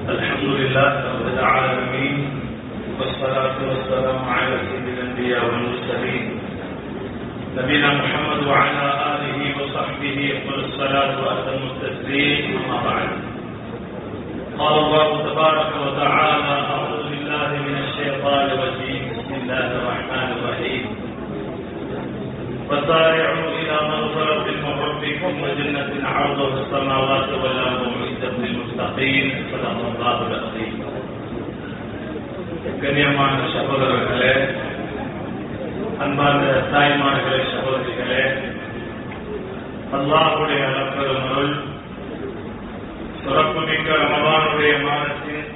الحمد لله رب العالمين والصلاة والسلام على سيد الأنبياء والمرسلين نبينا محمد وعلى آله وصحبه أفضل الصلاة وأتم التسليم أما بعد قال الله تبارك وتعالى أعوذ بالله من الشيطان الرجيم بسم الله الرحمن الرحيم وسارعوا إلى مغفرة من ربكم وجنة عرضها السماوات والأرض أعدت للمتقين صدق الله العظيم. கண்ணியமான சகோதரர்களே, அன்பார்ந்த தாய்மார்களே, சகோதரிகளே, அல்லாஹ்வுடைய அருள் சிறப்புமிக்க ரமலானுடைய மாதத்தின்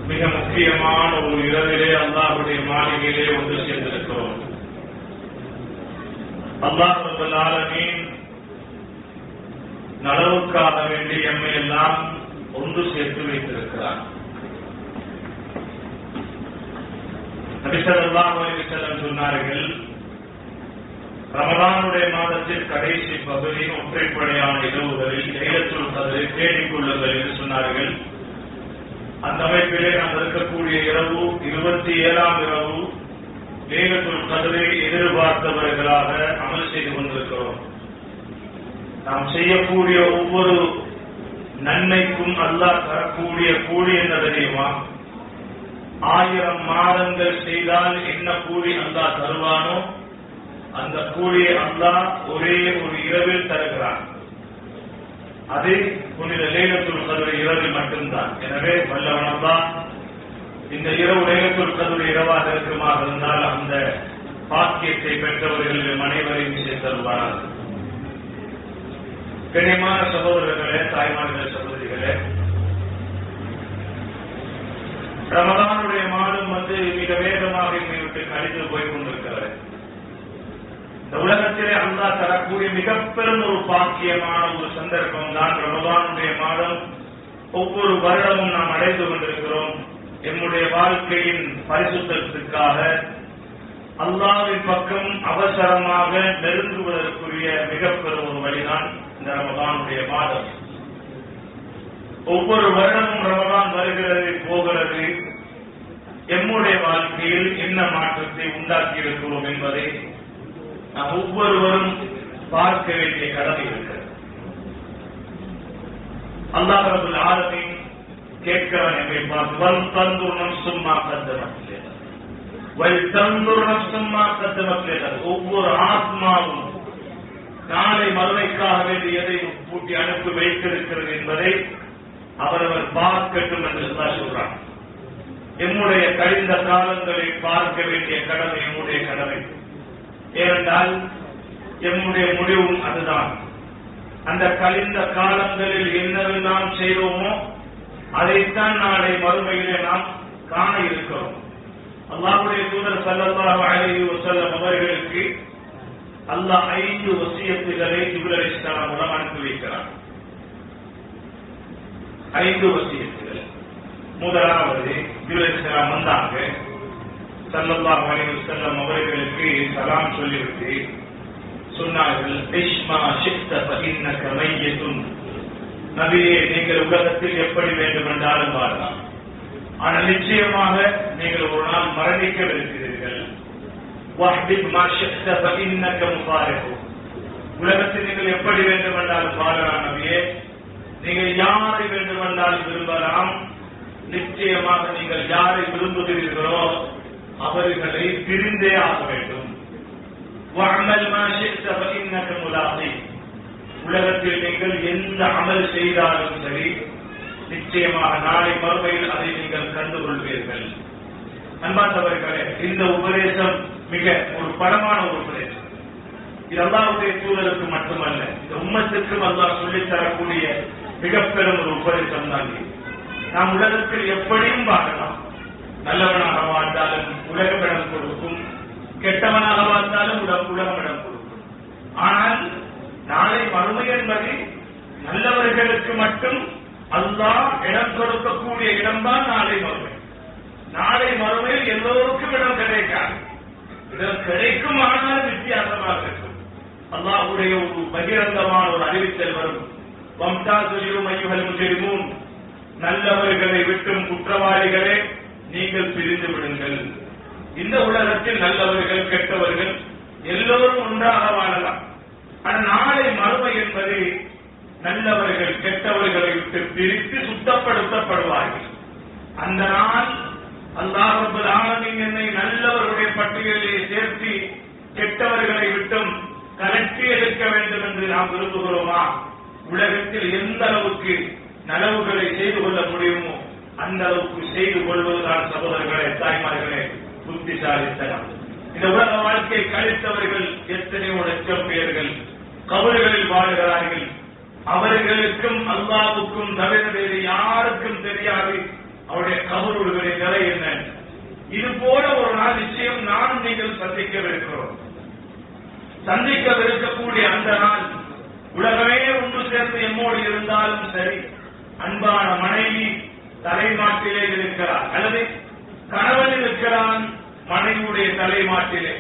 மிக முக்கியமான ஒரு இரவிலே அல்லாஹ்வுடைய மாளிகையிலே ஒன்று சேர்ந்திருக்கிறோம். அல்லாஹ் ரப்பல் ஆலமீன் நலவுக்காக வேண்டி எம்மை எல்லாம் ஒன்று சேர்த்து வைத்திருக்கிறார். நபி ஸல்லல்லாஹு அலைஹி வஸல்லம் சொன்னார்கள், ரமலானுடைய மாதத்தில் கடைசி பகுதியின் ஒற்றைப்படையான இரவுகளில் லைலத்துல் கத்ரை தேடிக்கொள்ளுங்கள் என்று சொன்னார்கள். அந்த அமைப்பிலே நாம் இருக்கக்கூடிய இரவு 27ஆம் இரவு லைலத்துல் கத்ரை எதிர்பார்த்தவர்களாக அமல் செய்து கொண்டிருக்கிறோம். நாம் செய்யக்கூடிய ஒவ்வொரு நன்மைக்கும் அல்லாஹ் தரக்கூடிய கூலி என்ன தெரியுமா? 1000 மாதங்கள் செய்தால் என்ன கூலி அல்லாஹ் தருவானோ அந்த கூலியை அல்லாஹ் ஒரே ஒரு இரவில் தருகிறான். அது புனித லைலத்துல் கத்ர் இரவில் மட்டும்தான். எனவே வல்லவன் அல்லாஹ் இந்த இரவு லைலத்துல் கத்ர் இரவாக இருக்குமாக இருந்தால் அந்த பாக்கியத்தை பெற்றவர்கள் அனைவரையும் சேர்த்தருவார்கள். கண்ணியமான சகோதரர்களே, தாய்மார்களே, சகோதரிகளே, ரமலானுடைய மாதம் மிக வேகமாக விட்டு கழிந்து போய் கொண்டிருக்கிறது. இந்த உலகத்திலே அல்லாஹ் தரக்கூடிய மிக பெரும் ஒரு பாக்கியமான ஒரு சந்தர்ப்பம் தான் ரமலானுடைய மாதம். ஒவ்வொரு வருடமும் நாம் அடைந்து கொண்டிருக்கிறோம். என்னுடைய வாழ்க்கையின் பரிசுத்தத்திற்காக அல்லாஹ்வின் பக்கம் அவசரமாக நெருங்குவதற்குரிய மிக பெரும் ஒரு வழிதான் இந்த ரமலானுடைய மாதம். ஒவ்வொரு வருடமும் ரமலான் வருகிறது போகிறது. எம்முடைய வாழ்க்கையில் என்ன மாற்றத்தை உண்டாக்கி இருக்கிறோம் என்பதை நாம் ஒவ்வொருவரும் பார்க்க வேண்டிய கடமை இருக்கிறது. அல்லாஹ் ரப்பல் ஆலமீன் கேட்கிறான் என்னை பார்த்து, வல் தன்துர் நஃப்சும் மா கத்தமத் லிகத் வல் தன்துர் நஃப்சும் மா கத்தமத் லிகத். ஒவ்வொரு ஆத்மாவும் நாளை மறுமைக்காக வேண்டி எதை பூட்டி அனுப்பி வைத்திருக்கிறது என்பதை அவரவர் பார்க்கட்டும் என்று சொல்றான். எம்முடைய கழிந்த காலங்களை பார்க்க வேண்டிய கடமை எம்முடைய கடமை. ஏனென்றால் எம்முடைய முடிவும் அதுதான். அந்த கழிந்த காலங்களில் என்னவெல்லாம் செய்தோமோ அதைத்தான் நாளை மறுமையிலே நாம் காண இருக்கிறோம். அல்லாஹ்வுடைய தூதர் ஸல்லல்லாஹு அலைஹி வஸல்லம் அவர்களுக்கு அல்லாஹ் 5 வசியத்துகளை ஜிப்ரீல் அலைஹிஸ்ஸலாம் மூலம் அனுப்பி வைக்கிறார். 5 வசியத்துகள். முதலாவது, ஜிப்ரீல் அலைஹிஸ்ஸலாம் வந்தாங்க, ஸல்லல்லாஹு அலைஹி வஸல்லம் அவர்களுக்கு சலாம் சொல்லிவிட்டு சொன்னார்கள், இஷ்மா ஷிக்த ஃபஇன்னக மையத்துன். நபியே, நீங்கள் உலகத்தில் எப்படி வேண்டுமென்றாலும் வாழலாம், ஆனால் நிச்சயமாக நீங்கள் ஒரு நாள் மரணிக்கவிருக்கிறீர்கள். வஹ்பிப் மா ஷிக்த ஃபஇன்னக முஃபாரிகு. உலகத்தில் நீங்கள் எப்படி வேண்டுமென்றாலும் வாழலாம் நபியே, நீங்கள் யாரை வேண்டுமென்றாலும் விரும்பலாம். நிச்சயமாக நீங்கள் யாரை விரும்புகிறீர்களோ அவர்களை பிரிந்தே ஆக வேண்டும். வஅமல் மா ஷிக்த ஃபஇன்னக முலாகி. உலகத்தில் நீங்கள் எந்த அமல் செய்தாலும் சரி, நிச்சயமாக நாளை மறுமையில் அதை நீங்கள் கண்டுகொள்வீர்கள். அன்பார்ந்தவர்களே, இந்த உபதேசம் மிக ஒரு பலமான ஒரு உபதேசம். இது அல்லாஹ்வுடைய தூதருக்கு மட்டுமல்ல, இந்த உம்மத்துக்கும் அல்லாஹ் சொல்லித் தரக்கூடிய மிக பெரும் ஒரு உபதேசம் தான். நாம் உலகத்தில் எப்படியும் வாழலாம். நல்லவனாக வாழ்ந்தாலும் உலகம் இடம் கொடுக்கும், கெட்டவனாக வாழ்ந்தாலும் உலகம் இடம் கொடுக்கும். ஆனால் நாளை மறுமை என்பது நல்லவர்களுக்கு மட்டும் அல்லாஹ் இடம் கொடுக்கக்கூடிய இடம்தான் நாளை மறுமை. நாளை மறுமையில் எல்லோருக்கும் இடம் கிடைக்காது. இடம் கிடைக்கும், ஆனால் வித்தியாசமாக இருக்கும். அல்லாஹ்வுடைய ஒரு பகிரங்கமான ஒரு அறிவித்தல் வரும். வம்தாசுல் யௌம அய்யுஹல் முஜ்ரிமூன். நல்லவர்களை விட்டும் குற்றவாளிகளே நீங்கள் பிரிந்து விடுங்கள். இந்த உலகத்தில் நல்லவர்கள் கெட்டவர்கள் எல்லோரும் ஒன்றாக வாழலாம். ஆனால் நாளை மறுமை என்பது நல்லவர்கள் கெட்டவர்களை விட்டு பிரித்து சுத்தப்படுத்தப்படுவார்கள். அந்த நாள் அல்லாஹ் ரப்பல் ஆலமீன் என்னை நல்லவர்களுடைய பட்டியலிலே சேர்த்து கெட்டவர்களை விட்டும் கலட்டி எடுக்க வேண்டும் என்று நாம் விரும்புகிறோமா? உலகத்தில் எந்த அளவுக்கு நலவுகளை செய்து கொள்ள முடியுமோ அந்த அளவுக்கு செய்து கொள்வதுதான் சகோதரர்களே, தாய்மார்களே, புத்திசாலித்தனம். இந்த உலக வாழ்க்கை கழித்தவர்கள் எத்தனையோ லட்சம் பேர்கள் கபறுகளில் வாழுகிறார்கள். அவர்களுக்கும் அல்லாஹ்வுக்கும் தவிர வேறு யாருக்கும் தெரியாது அவருடைய கபறுகளின் நிலை என்ன. இது போல ஒரு நாள் நிச்சயம் நானும் நீங்கள் சந்திக்கவிருக்கிறோம். சந்திக்கவிருக்கக்கூடிய அந்த நாள் உலகமே ஒன்று சேர்ந்து எம்மோடு இருந்தாலும் சரி, அன்பான மனைவி தலைமாட்டிலே இருக்கிறார் அல்லது கணவன் இருக்கிறான் மனைவியுடைய தலைமாட்டிலே,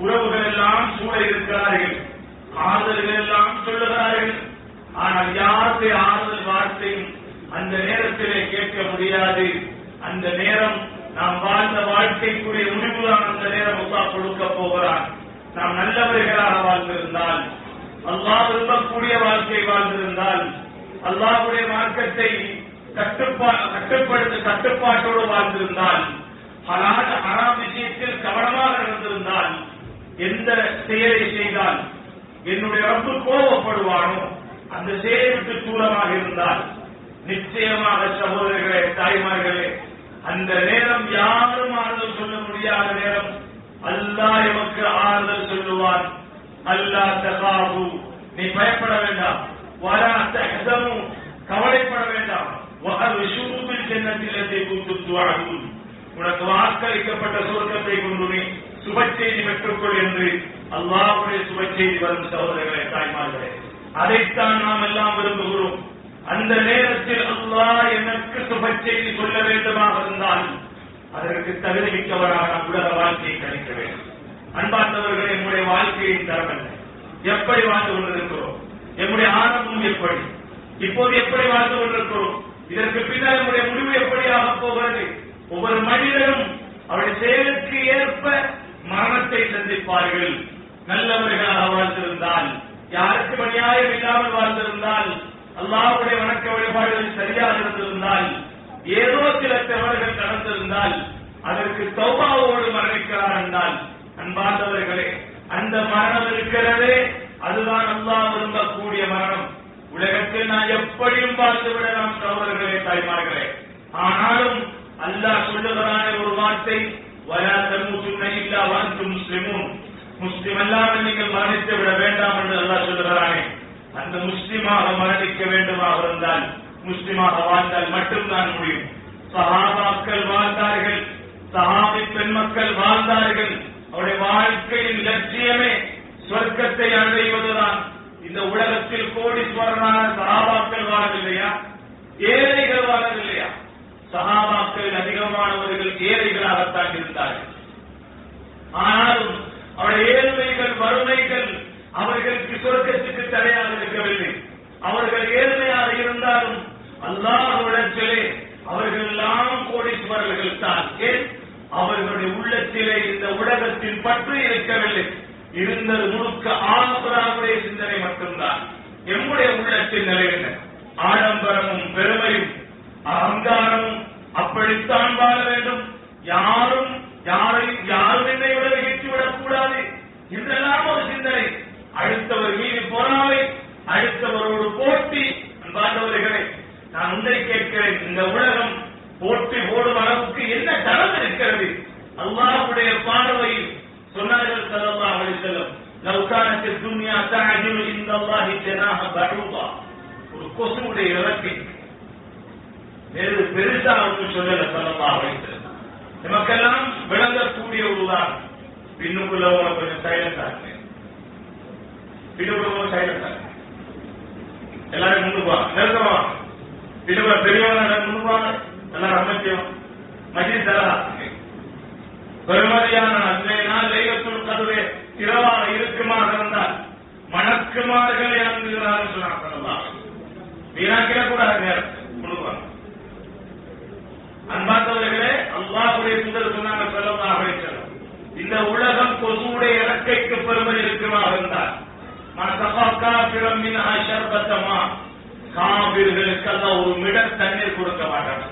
உறவுகள் எல்லாம் சூழ இருக்கிறார்கள், ஆறுதல்கள் எல்லாம் சொல்லுகிறார்கள். ஆனால் யாருடைய ஆறுதல் வார்த்தையும் அந்த நேரத்திலே கேட்க முடியாது. அந்த நேரம் நாம் வாழ்ந்த வாழ்க்கைக்குரிய முடிவுதான் அந்த நேரம் அல்லாஹ் கொடுக்க போகிறான். நாம் நல்லவர்களாக வாழ்ந்திருந்தால், அல்லாஹ் விரும்பக்கூடிய வாழ்க்கை வாழ்ந்திருந்தால், அல்லாஹ்வுடைய மார்க்கத்தை கட்டுப்பாட்டோடு வாழ்ந்திருந்தால், ஹலால் ஹராம் விஷயத்தில் கவனமாக இருந்திருந்தால், எந்த செயலை செய்தால் என்னுடைய ரப்பு கோபப்படுவானோ அந்த செயலை விட்டு தூரமாக இருந்தால் நிச்சயமாக சகோதரர்களே, தாய்மார்களே, அந்த நேரம் யாரும் ஆறுதல் சொல்ல முடியாத நேரம் அல்லாஹ் எமக்கு ஆறுதல் சொல்லுவான். அல்லாஹ் தகாபு, நீ பயப்பட வேண்டாம், வலா தஹ்சனு, கவலைப்பட வேண்டாம், வஅப்ஷிரு பில் ஜன்னத்தில்லதி குன்தும் துஅதுன், உனக்கு வாக்களிக்கப்பட்ட சுவர்க்கத்தை கொண்டு நீ சுபச்செய்தி பெற்றுக்கொள் என்று அல்லாஹ்வுடைய சுபச்செய்தி வரும். சகோதரர்களே, தாய்மார்களே, அதைத்தான் நாம் எல்லாம் விரும்புகிறோம். அந்த நேரத்தில் அல்லாஹ் எனக்கு சுபச்செய்தி சொல்ல வேண்டுமாக இருந்தால் அதற்கு தகுதி மிக்கவராக நாம் உலக வாழ்க்கையை கணிக்க வேண்டும். அன்பார்ந்தவர்களே, நம்முடைய வாழ்க்கையின் தரம் என்ன? எப்படி வாழ்ந்து கொண்டிருக்கிறோம்? நம்முடைய ஆரம்பம் எப்படி? இப்போது எப்படி வாழ்ந்து கொண்டிருக்கிறோம்? இதற்கு பின்னால் நம்முடைய முடிவு எப்படியாக போகிறது? ஒவ்வொரு மனிதனும் அவருடைய செயலுக்கு ஏற்ப மரணத்தை சந்திப்பார்கள். நல்லவர்களாக வாழ்ந்திருந்தால், யாருக்கு அநியாயம் இல்லாமல் வாழ்ந்திருந்தால், அல்லாஹ்வுடைய வணக்க வழிபாடுகள் சரியாக இருந்திருந்தால், ஏதோ சில தவறுகள் நடந்திருந்தால் அதற்கு தௌபாவோடு மரணிக்கிறார் என்றால், அன்பார்ந்தவர்களே, அந்த மரணம் இருக்கிறதே அதுதான் அல்லாஹ் விரும்பக்கூடிய மரணம். உலகத்தில் நான் எப்படியும் பார்த்துவிட நாம் சகோதரர்களே, தாய்மார்களே, ஆனாலும் அல்லாஹ் சொல்லுகிறான ஒரு வார்த்தை, வலா தமூதுன்ன இல்லா வஅன்தும் முஸ்லிமூன், முஸ்லிம் அல்லாமல் நீங்கள் மரணித்து விட வேண்டாம் என்று அல்லாஹ் சொல்லுகிறானே, அந்த முஸ்லிமாக மரணிக்க வேண்டுமாக இருந்தால், முஸ்லிமாக வாழ்ந்தால் மட்டும்தான் முடியும். சஹாபாக்கள் வாழ்ந்தார்கள், சஹாபி பெண்மக்கள் வாழ்ந்தார்கள். அவருடைய வாழ்க்கையின் லட்சியமே சொர்க்கத்தை அடைவதுதான். இந்த உலகத்தில் கோடீஸ்வரனான சஹாபாக்கள் வாழவில்லையா? ஏழைகள் வாழவில்லையா? சஹாபாக்கள் அதிகமானவர்கள் ஏழைகளாகத்தான் இருந்தார்கள். ஆனாலும் அவருடைய ஏழ்மைகள், வறுமைகள் அவர்களுக்கு சொர்க்கத்துக்கு தடையாக இருக்கவில்லை. அவர்கள் ஏழ்மையாக இருந்தாலும் அல்லாஹ்விடத்திலே அவர்கள் எல்லாம் கோடீஸ்வரர்கள் தான். ஏன்? அவர்களுடைய உள்ளத்திலே இந்த உலகத்தின் பற்று இருக்கவில்லை. இருந்தது முழுக்க ஆத்மாவுடைய சிந்தனை மட்டும்தான். எம்முடைய உள்ளத்தின் நிலை என்ன? ஆடம்பரமும் பெருமையும் அகங்காரமும் அப்படித்தான் வாழ வேண்டும். யாரும் என்னை விட வெற்றிவிடக் கூடாது இதெல்லாம் ஒரு சிந்தனை. அடுத்தவர் மீது பொறாமை, அடுத்தவரோடு போட்டி. அன்பார்ந்தவர்களே, நான் ஒன்றை கேட்கிறேன், இந்த உலகம் போட்டி போடும் அளவுக்கு என்ன தரம் இருக்கிறது? அல்லாஹ்வுடைய பார்வையில் சொன்னார்கள் ஸல்லல்லாஹு அலைஹி வஸல்லம், லவ் கானத் துன்யா தஅஜிலு இன்தல்லாஹி ஜனாஹ பஊதா, ஒரு கொசுவுடைய இறக்கை வேறு பெருசா ஒன்று சொல்லல ஸல்லல்லாஹு அலைஹி வஸல்லம். நமக்கெல்லாம் விளங்கக்கூடிய ஒரு உதாரணம். பின்னுக்குள்ள கொஞ்சம் சைலண்டா இருக்கு, பின்னுக்குள்ள சைலண்டா இருக்கு, எல்லாரும் முன்னுக்குவாங்க, நெருக்கமா பின்னுக்குள்ள பெரியவங்க முன்னுக்குவாங்க, எல்லாரும் அமைச்சம் மஜித் தலா பெருமதியான அன்றைய நாள் லைலத்துல் கத்ர் இரவாக இருக்குமாக இருந்தால் மணக்குமார்கள் இறங்குகிறார்கள் சொன்னாங்க. வீணாக்கிட கூடாது நேரம் முன்னுக்குவாங்க. இந்த உலகம் கொசுவுடைய இறக்கைக்கு பெருமை இருக்குமா இருந்தால் காவிர்களுக்கெல்லாம் ஒரு மிடர் தண்ணீர் கொடுக்க மாட்டான்.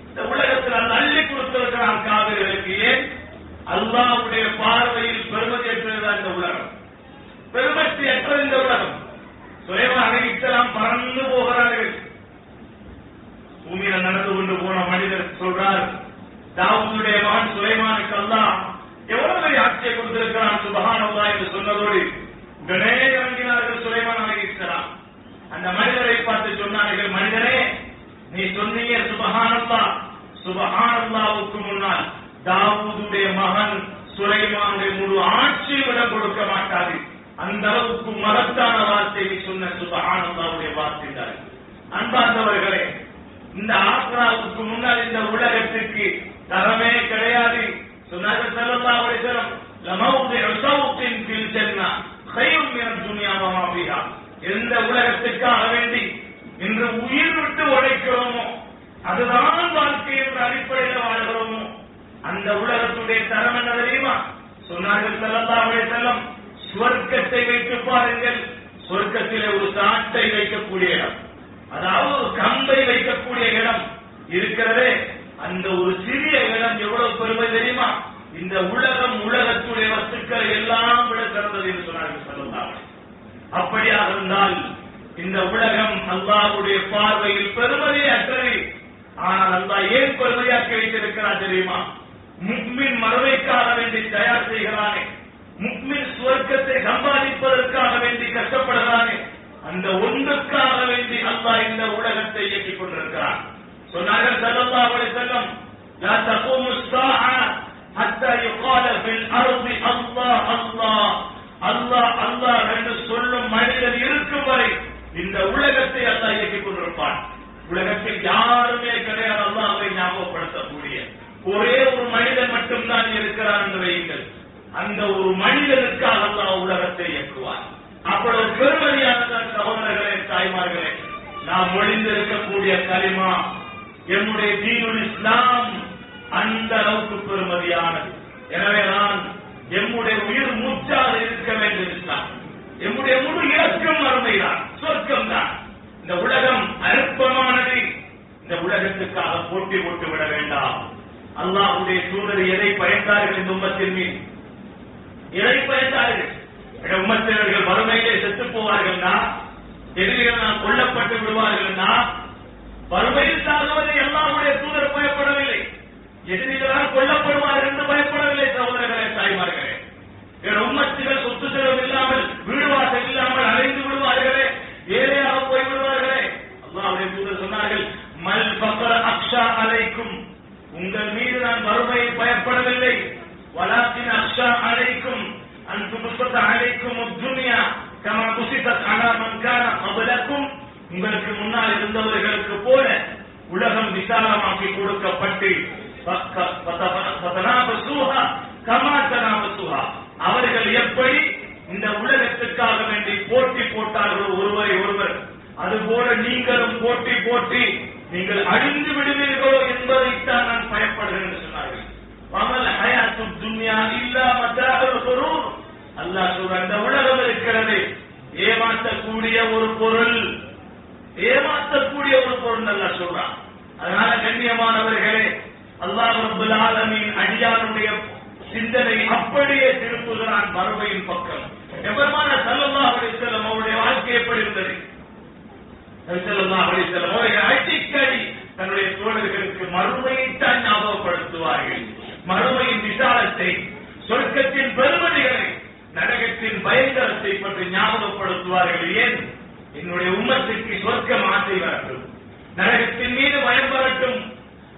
இந்த உலகத்தில் அள்ளி கொடுத்திருக்கிறான் காவிர்களுக்கு. ஏன்? அல்லாஹ்வுடைய பார்வையில் பெருமதியற்றதுதான் இந்த உலகம், பெருமதியற்ற இந்த உலகம். சுலைமான் அலைஹிஸ்ஸலாம் பறந்து போகிறார்கள். பூமியில நடந்து கொண்டு போன மனிதர் சொல்றார், தாவூதுடைய மகன் சுலைமானுக்கு அல்லாஹ் எவ்வளவு பெரிய ஆட்சியை கொடுத்திருக்கிறான் சுப்ஹானல்லாஹ் என்று சொன்னதோடு உடனே இறங்கினார்கள் சுலைமான் அலைஹிஸ்ஸலாம். அந்த மனிதரை பார்த்து சொன்னார்கள், மனிதனே நீ சொன்னீங்க சுப்ஹானல்லாஹ், சுப்ஹானல்லாஹ்வுக்கு முன்னால் தாவூதுடைய மகன் சுலைமானுடைய முழு ஆட்சியை விட கொடுக்க மாட்டாது. அந்த அளவுக்கு மகத்தான வார்த்தையை சொன்ன சுப்ஹானல்லாஹ்வுடைய வார்த்தை தான். அன்பார்ந்தவர்களே, இந்த ஆக்ராவுக்கு முன்னால் இந்த உலகத்திற்கு தரமே கிடையாது. சொன்னார்கள் ஸல்லல்லாஹு அலைஹி வஸல்லம், லமௌதிஉ ஸௌத்தின் ஃபில் ஜன்னah கைரும் மின துன்யா வ மா ஃபீஹா. எந்த உலகத்துக்காக வேண்டி இன்று உயிர் விட்டு உழைக்கிறோமோ, அதுதான் வாழ்க்கை என்ற அடிப்படையில் வாழ்கிறோமோ, அந்த உலகத்துடைய தரம் என்ன தெரியுமா? சொன்னார்கள் ஸல்லல்லாஹு அலைஹி வஸல்லம், சுவர்க்கத்தை வைத்து பாருங்கள், சொர்க்கத்திலே ஒரு சாட்டை வைக்கக்கூடிய இடம், அதாவது ஒரு கம்பை வைக்கக்கூடிய இடம் இருக்கிறதே, அந்த ஒரு சிறிய இடம் எவ்வளவு பெருமை தெரியுமா? இந்த உலகம், உலகத்துடைய வஸ்துக்களை எல்லாம் விட சிறந்தது என்று சொன்னார்கள் ஸல்லல்லாஹு அலைஹி வஸல்லம். அப்படியாக இருந்தால் இந்த உலகம் அல்லாஹ்வுடைய பார்வையில் பெருமதியே அற்றது. ஆனால் அல்லாஹ் ஏன் பெருமையாக்கி வைத்திருக்கிறார் தெரியுமா? முஃமின் மறுமைக்காக வேண்டி தயார் செய்கிறானே, முஃமின் சுவர்க்கத்தை சம்பாதிப்பதற்காக வேண்டி கஷ்டப்படுகிறானே, அந்த ஒன்றுக்காக வேண்டி அல்லாஹ் இந்த உலகத்தை இயக்கிக் கொண்டிருக்கிறான். சொன்னார்கள் ஸல்லல்லாஹு அலைஹி வஸல்லம், லா தகூமு ஸாஅ ஹத்தா யுகால ஃபில் அர்தி அல்லாஹ் அல்லாஹ் அல்லாஹ் அல்லாஹ் என்று சொல்லும் மனிதன் இருக்கும் வரை இந்த உலகத்தை அல்லாஹ் இயக்கிக் கொண்டிருப்பான். உலகத்தில் யாருமே கிடையாது அல்லாஹ்வை ஞாபகப்படுத்தக்கூடிய ஒரே ஒரு மனிதன் மட்டும்தான் இருக்கிறார் என்று வையுங்கள். அந்த ஒரு மனிதனுக்காக அல்லாஹ் உலகத்தை இயக்குவார். அவ்வளவு பெருமதியானதான் சகோதரர்களே, தாய்மார்களே, நாம் மொழிந்திருக்கக்கூடிய கலிமா, என்னுடைய தீனுல் இஸ்லாம் அந்த அளவுக்கு பெருமதியானது. எனவே நான் எம்முடைய உயிர் மூச்சாக இருக்க வேண்டும் இஸ்லாம். எம்முடைய முழு இலக்கம் அருமைதான், சொர்க்கம் தான். இந்த உலகம் அற்பமானது. இந்த உலகத்துக்காக போட்டி போட்டு விட வேண்டாம். அல்லாஹ்வுடைய தூதர் எதை பயந்தார்கள் இந்த உம்மத்தின் மீது? எதை பயந்தார்கள்? உம்மத்தினர்கள் வறுமையிலே செத்து போவார்கள்னா, எதிரிகள் கொல்லப்பட்டு விடுவார்கள்னா, வறுமையில் சாகுவதை அல்லாஹ்வுடைய தூதர் பயப்படவில்லை. எதிரிகளால் கொல்லப்படுவார்கள் என்று பயப்படவில்லை. சகோதரர்களே, தாய்மார்களே, உம்மத்திகள் சொத்து செலவு இல்லாமல், வீடு வாசல் இல்லாமல் அலைந்து விடுவார்களே, ஏழையாக போய் விடுவார்களே. அல்லாஹ்வுடைய தூதர் சொன்னார்கள், மல் ஃபக்ர அக்ஷா அலைக்கும், உங்கள் மீது நான் வறுமையை பயப்படவில்லை. வலாக்கின் அக்ஷா அலைக்கும் அன் துபஸத அலைக்கும் துன்யா கமா குஸிதத் அலா மன் கான கப்லக்கும், உங்களுக்கு முன்னால் இருந்தவர்களுக்கு போல உலகம் விசாலமாக்கி கொடுக்கப்பட்டு அவர்கள் எப்படி இந்த உலகத்துக்காக வேண்டி போட்டி போட்டார்களோ ஒருவரை ஒருவர், அதுபோல நீங்களும் போட்டி போட்டி நீங்கள் அழிந்து விடுவீர்களோ என்பதைத்தான் நான் பயப்படுகிறேன் என்று சொன்னார்கள். அல்லாஹ் சொல்ற, அந்த உலகம் இருக்கிறது ஏமாற்றக்கூடிய ஒரு பொருள், ஏமாற்றக்கூடிய ஒரு பொருள் அல்லாஹ் சொல்றான். அதனால கண்ணியமானவர்களே, அல்லாஹ் ரப்பல் ஆலமீன் அடியாருடைய சிந்தனை அப்படியே திருப்புகிறான் மறுமையின் பக்கம். எபெருமான ஸல்லல்லாஹு அலைஹி வஸல்லம் அவருடைய வாழ்க்கை எப்படி இருந்தது? ஸல்லல்லாஹு அலைஹி வஸல்லம் அவர்கள் அடிக்கடி தன்னுடைய தோழர்களுக்கு மறுமையைத்தான் ஞாபகப்படுத்துவார்கள். மறுமையின் விசாலத்தை, சொர்க்கத்தின் பெருமதிகளை, நரகத்தின் பயங்கரத்தை பற்றி ஞாபகப்படுத்துவார்கள். ஏன்? என்னுடைய உம்மத்துக்கு சொர்க்கம் ஆசை வரட்டும், நரகத்தின் மீது பயம் வரட்டும்.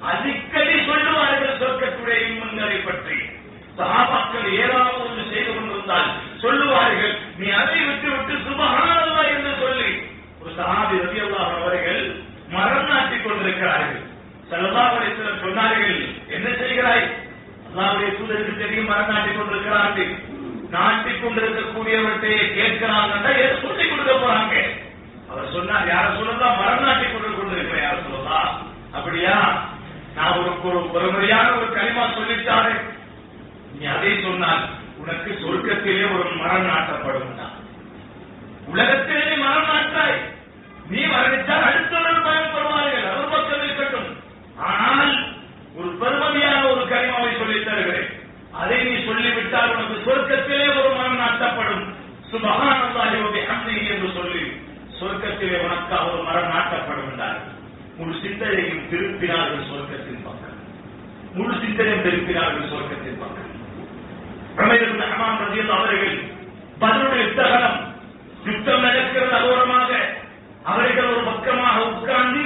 அடிக்கடி சொல்லுவார்கள் சொர்க்கத்துடைய இன்பங்களை பற்றி. சஹாபாக்கள் ஏதாவது ஒன்று செய்து கொண்டிருந்தால் சொல்லுவார்கள், நீ அதை விட்டு விட்டு சுப்ஹானல்லாஹ் என்று சொல்லி. ஒரு சஹாபி ரலியல்லாஹு அன்ஹு அவர்கள் மரம் நாட்டிக் கொண்டிருக்கிறார்கள். ஸல்லல்லாஹு அலைஹி வஸல்லம் சொன்னார்கள், என்ன செய்கிறாய்? அல்லாஹ்வுடைய தூதருக்கு தெரியும் மரம் நாட்டிக் கொண்டிருக்கிறார்கள். நாட்டிக் கொண்டிருக்கக்கூடியவற்றை கேட்கிறாங்க, எதை சொல்லிக் கொடுக்க போறாங்க? அவர் சொன்னார், யார சொல்லலாம், மரம் நாட்டிக் கொண்டிருக்கிறேன். யார சொல்லலாம்? அப்படியா? நான் ஒரு பொறுமையான ஒரு கலிமா சொல்லிட்டாரு, நீ அதை சொன்னால் உனக்கு சொர்க்கத்திலே ஒரு மரம் நாட்டப்படும். உலகத்திலே மரம் நாட்டாய், நீ மரணித்தால் அடுத்தவர்கள் பயன்படுவார்கள், அவர் பக்கம் இருக்கட்டும். ஆனால் ஒரு பெருமதியான ஒரு கரிமாவை சொல்லித் தருகிறேன், அதை நீ சொல்லிவிட்டால் உனக்கு சொர்க்கத்திலே ஒரு மரம் நாட்டப்படும். சுப்ஹானல்லாஹி வ பிஹம்திஹி என்று சொல்லி சொர்க்கத்திலே உனக்காக ஒரு மரம் நாட்டப்படும் என்றார். முழு சிந்தனையும் திருப்பினார்கள் சொர்க்கத்தின் பக்கம், முழு சிந்தனையும் திருப்பினார்கள் சொர்க்கத்தின் பக்கம். உமைர் இப்னு ஹமாம் ரலியல்லாஹு அவர்கள் பத்ருடைய யுத்தகலம், யுத்தம் நடக்கிறது அகோரமாக, அவர்கள் ஒரு பக்கமாக உட்கார்ந்து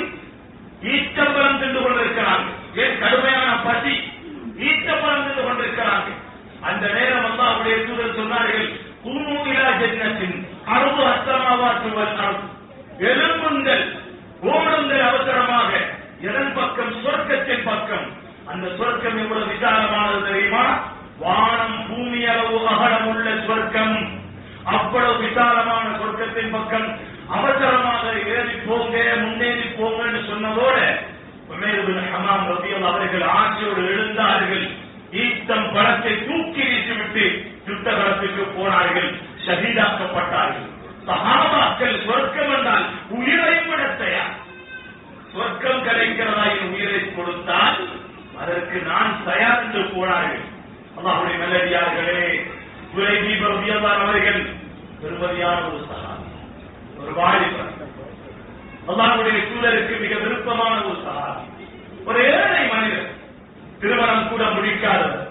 ஈச்சப்பழம் தின்று கொண்டிருக்கிறார்கள். ஏன் கடுமையான பசி, ஈச்சப்பழம் தின்று கொண்டிருக்கிறார்கள். அந்த நேரம் அல்லாஹ்வுடைய தூதர் சொன்னார்கள், குமு இலா ஜன்னத்தின் அர்து அஸ்ஸமாவாத்து வல் அர்து, எழும்புங்கள், ஓடுங்கள் அவசரமாக. எதன் பக்கம்? சொர்க்கத்தின் பக்கம். அந்த சொர்க்கம் எவ்வளவு விசாலமானது தெரியுமா? வானம் பூமி அளவு அகலம் உள்ள சொர்க்கம். அவ்வளவு விசாலமான சொர்க்கத்தின் பக்கம் அவசரமாக ஏறி போங்க, முன்னேறி போங்க என்று சொன்னதோடு உமைர் இப்னு ஹமாம் ரலியல்லாஹு அவர்கள் ஆட்சியோடு எழுந்தார்கள். ஈத்தம் பழத்தை தூக்கி வீசிவிட்டு யுத்த களத்துக்கு போனார்கள், ஷஹீதாக்கப்பட்டார்கள். சஹாபாக்கள் சொர்க்கம் என்றால் உயிரை விட தயார். சொர்க்கம் கிடைக்கிறதா என் உயிரை கொடுத்தால் அதற்கு நான் தயார் என்று போனார்கள். அல்லாஹ்வுடைய நல்லடியார்களே, ஜுலைபீப் ரலியல்லாஹு அவர்கள் பெருமதியான ஒரு சஹாபி, ஒரு வாலிபர், அல்லாஹ்வுடைய தூதருக்கு மிக விருப்பமான ஒரு சஹாபி, ஒரு ஏழை மனிதர், திருமணம் கூட முடிக்காதவர்.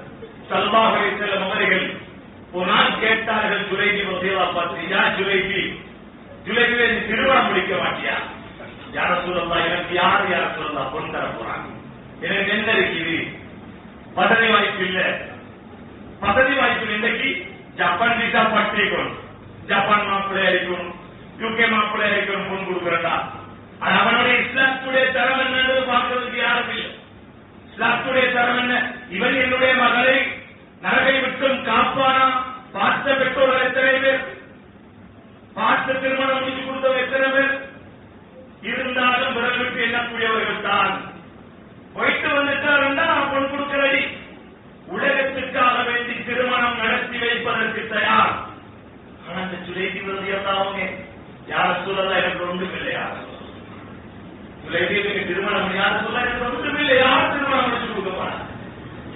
ஸல்லல்லாஹு அலைஹி வஸல்லம் அவர்கள் ஒரு நாள் கேட்டார்கள் ஜுலைபீப் ரலியல்லாஹு பற்றி, யா ஜுலைபீப், ஜுலைபீப் நீ திருமணம் முடிக்க மாட்டியா? யா ரசூலல்லாஹ், எனக்கு யார் யா ரசூலல்லாஹ் பொன் தர போறாங்க? எனக்கு என்ன இருக்குது? வசதி வாய்ப்பு இல்ல. வசதி வாய்ப்பு இன்றைக்கு ஜப்பான் விசா பட்டிருக்கணும், ஜப்பான் மாப்பிள்ளை அடிக்கணும், யூகே மாப்பிள்ளை அடிக்கணும், பொன் கொடுக்கிறதா? அவனுடைய இஸ்லாத்துடைய தரம் என்னன்னு பார்க்கறதுக்கு யாரும் இல்லை. இஸ்லாத்துடைய தரம் என்ன? இவன் என்னுடைய மகளை நரகை விட்டும் காப்பானா? பார்த்த பெற்றோர்கள் எத்தனை பேர்? பார்த்த திருமணம் முடிச்சு கொடுத்தவர் எத்தனை பேர்? இருந்தாலும் விரல் விட்டு எண்ணக்கூடியவர்கள் தான். போயிட்டு வந்துட்டாருன்னா பொன் கொடுக்கிறடி. உலகத்துக்காக வேண்டி திருமணம் நடத்தி வைப்பதற்கு தயார். ஆனா அந்த ஜுலைபீப் ரலியல்லாஹு யார சொல்லலாம், எனக்கு ஒன்றும் இல்லையா? ஜுலைபீபுக்கு திருமணம் யார சொல்ல, எனக்கு ஒன்றும் இல்லை, யார் திருமணம் முடிச்சு கொடுக்க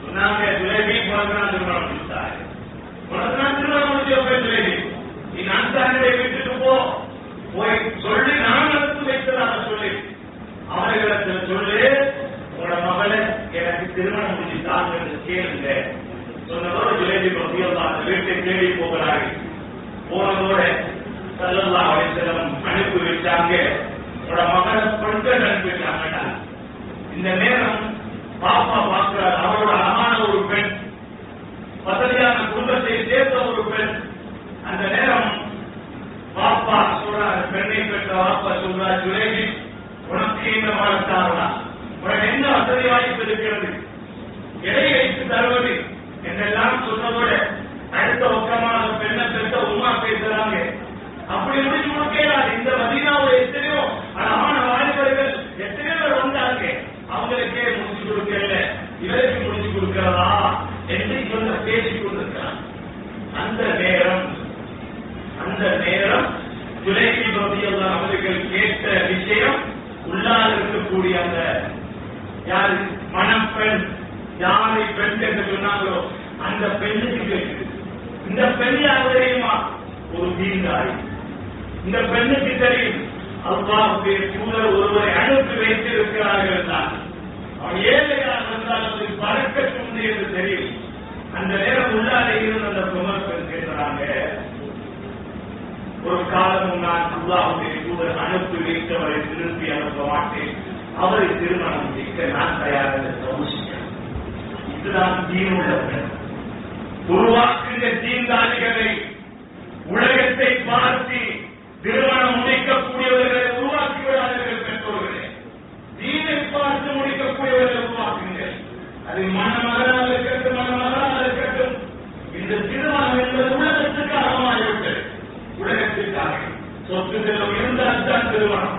சொன்னாங்க? ஜுலைபீப் உனக்கு நான் திருமணம் முடித்தார், உனக்கு நான் திருமணம் முடிச்சு வைப்பேன் ஜுலைபீப், நீ அன்சாரியை வீட்டுக்கு போ, போய் சொல்லி நான் நடத்தி வைத்ததாக சொல்லி அவர்களிடத்தில் சொல்லி உங்களோட மகளை எனக்கு திருமணம் முடிச்சு தாங்க என்று கேளுங்க. சொன்னதோடு ஜுலைபீப் ரலியல்லாஹு அந்த வீட்டை தேடி போகிறார்கள். போனதோட ஸல்லல்லாஹு அலைஹி வஸல்லம் அனுப்பி வச்சாங்க, உங்களோட மகளை பெண்கள் அனுப்பிட்டாங்கடா. இந்த நேரம் பாப்பா பார்க்கிறார், அவரோட அழகான ஒரு பெண், வசதியான குடும்பத்தை சேர்ந்த ஒரு பெண். அந்த நேரம் பாப்பா சொல்றார், பெண்ணை பெற்ற பாப்பா சொல்றார், ஜுலைபீப் உனக்கு இந்த மரத்தாரா, உனக்கு என்ன வசதி வாய்ப்பு இருக்கிறது, எடை வைத்து தருவது என்றெல்லாம் சொன்னதோட அடுத்த பக்கமாக பெண்ணை பெற்ற உமா பேசுறாங்க. அப்படி முடிச்சு கொடுக்கிறார். இந்த மதீனாவுல எத்தனையோ அழகான வாலிபர்கள் எத்தனையோ பேர் வந்தாங்க, அவங்களுக்கே முடிச்சு கொடுக்கல, இவருக்கு முடிச்சு கொடுக்கிறதா என்று இவங்க பேசிக் கொண்டிருக்கிறார். அந்த நேரம் ஜுலைபீப் ரலியல்லாஹு அவர்கள் கேட்ட விஷயம், உள்ளால் இருக்கக்கூடிய அந்த யாரு மணப்பெண், யாரை பெண் என்று சொன்னாங்களோ அந்த பெண்ணுக்கு கேட்குது. இந்த பெண் யார் தெரியுமா? ஒரு தீன்தாரி. இந்த பெண்ணுக்கு தெரியும் அல்லாஹ்வுடைய தூதர் ஒருவரை அனுப்பி வைத்திருக்கிறார்கள் தான். அவன் ஏழையாக இருந்தால் அது பறக்கத் உண்டு என்று தெரியும். அந்த நேரம் உள்ளாலே இருந்து அந்த குமர் பெண் கேட்கிறாங்க, ஒரு காலமும் நான் அல்லாஹ்வுடைய தூதர் அனுப்பி வைத்தவரை திருப்பி அனுப்ப மாட்டேன், அவரை திருமணம் முடிக்க நான் தயார் என்று சமூசிக்கிறேன். இதுதான் தீனுள்ள பெண். உருவாக்குகிற தீன்தாரிகளை, உலகத்தை பார்த்து திருமணம் முடிக்கக்கூடியவர்களை உருவாக்குகிறார்கள் பெற்றோர்களே. தீனை பார்த்து முடிக்கக்கூடியவர்களை உருவாக்குங்கள். அது மணமகனாக இருக்கட்டும், மணமகனாக இருக்கட்டும். இந்த திருமணம் என்பது உலகத்துக்காக மாறிவிட்டது. உலகத்திற்காக சொத்து செல்வம் இருந்தால் தான் திருமணம்.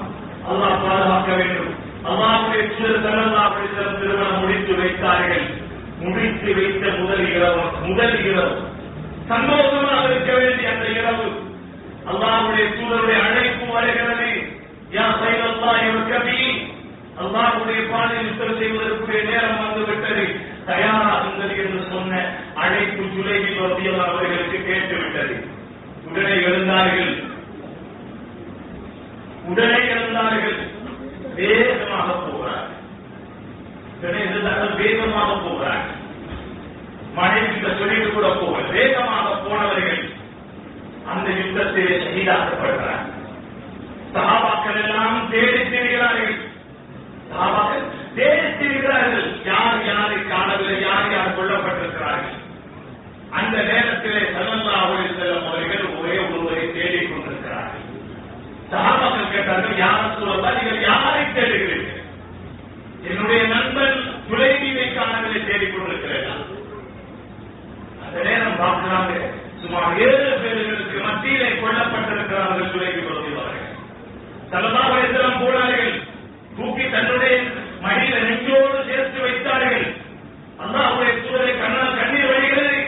அல்லாஹ் பாதுகாக்க வேண்டும். அல்லாஹ்வுடைய தூதர் ஸல்லல்லாஹு அலைஹி வஸல்லம் திருமணம் முடித்து வைத்தார்கள். முடித்து வைத்த முதல் இரவு சந்தோஷமாக இருக்க வேண்டிய அந்த இரவு அல்லாஹ்வுடைய தூதருடைய அழைப்பு வருகிறது. யா ஸையதல்லாஹி வ கபீ, அல்லாஹ்வுடைய பாதையில் யுத்தம் செய்வதற்குரிய நேரம் வந்துவிட்டது, தயாராகுங்கள் என்று சொன்ன அழைப்பு ஜுலைபி ரலியல்லாஹு அவர்களுக்கு கேட்டுவிட்டது. உடனே எழுந்தார்கள், வேகமாக போகிறார்கள். வேகமாக போகிறார்கள். மனைவிக்கு சொல்லிட்டு கூட போக வேகமாக போனவர்கள் அந்த யுத்தத்திலே ஷஹீதாக்கப்படுகிறார்கள். சஹாபாக்கள் எல்லாம் தேடித் திரிகிறார்கள். யார் யாரை காணவில்லை, யார் யார் கொல்லப்பட்டிருக்கிறார்கள். அந்த நேரத்திலே ஸல்லல்லாஹு அலைஹி வஸல்லம் அவர்கள் ஒரே ஒருவரை தேடிக் கொண்டிருக்கிறார்கள். சஹாபாக்கள் கேட்டார்கள், யா ரசூலல்லாஹ், நீங்கள் யாரை தேடுகிறீர்கள்? என்னுடைய நண்பன் ஜுலைபியை காணவில்லை, தேடிக் கொண்டிருக்கிறேன். அந்த நேரம் பார்க்கிறாங்க, சுமார் 7 பேர்களுக்கு மத்தியிலே கொல்லப்பட்டிருக்கிறார்கள் ஜுலைபி அவர்கள். ஸல்லல்லாஹு அலைஹி வஸல்லம் போனார்கள், தூக்கி தன்னுடைய மடியில நெஞ்சோடு சேர்த்து வைத்தார்கள். அல்லாஹ்வுடைய தூதரை கண்ணால் கண்ணீர் வழிகிறது.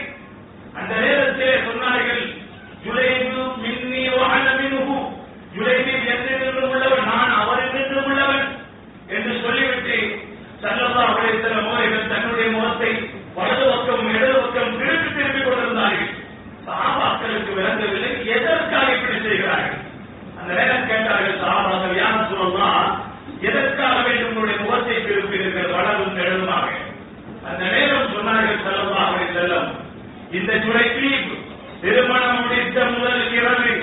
அந்த நேரத்திலே சொன்னார்கள், ஜுலைபி மின்னி வ அன மின்ஹு, ஜுலைபி என்னிடம் உள்ளவன், நான் அவரிடம் உள்ளவன் என்று சொல்லிவிட்டு ஸல்லல்லாஹு அலைஹி வஸல்லம் அவர்கள் தன்னுடைய முகத்தை வலது பக்கம் இடது பக்கம் திருப்பிக் கொண்டிருந்தார்கள். சஹாபாக்களுக்கு விளங்கவில்லை, எதற்காக இப்படி செய்கிறார்கள். அந்த நேரம் கேட்டார்கள் சஹாபாக்கள், யா ரசூலல்லாஹ், எதற்காக வேண்டும் உங்களுடைய முகத்தை திருப்பீர்கள் வலதும் இடதுமாக? அந்த நேரம் சொன்னார்கள் ஸல்லல்லாஹு அலைஹி வஸல்லம், இந்த ஜுலைபி திருமணம் முடித்த முதல் இரவு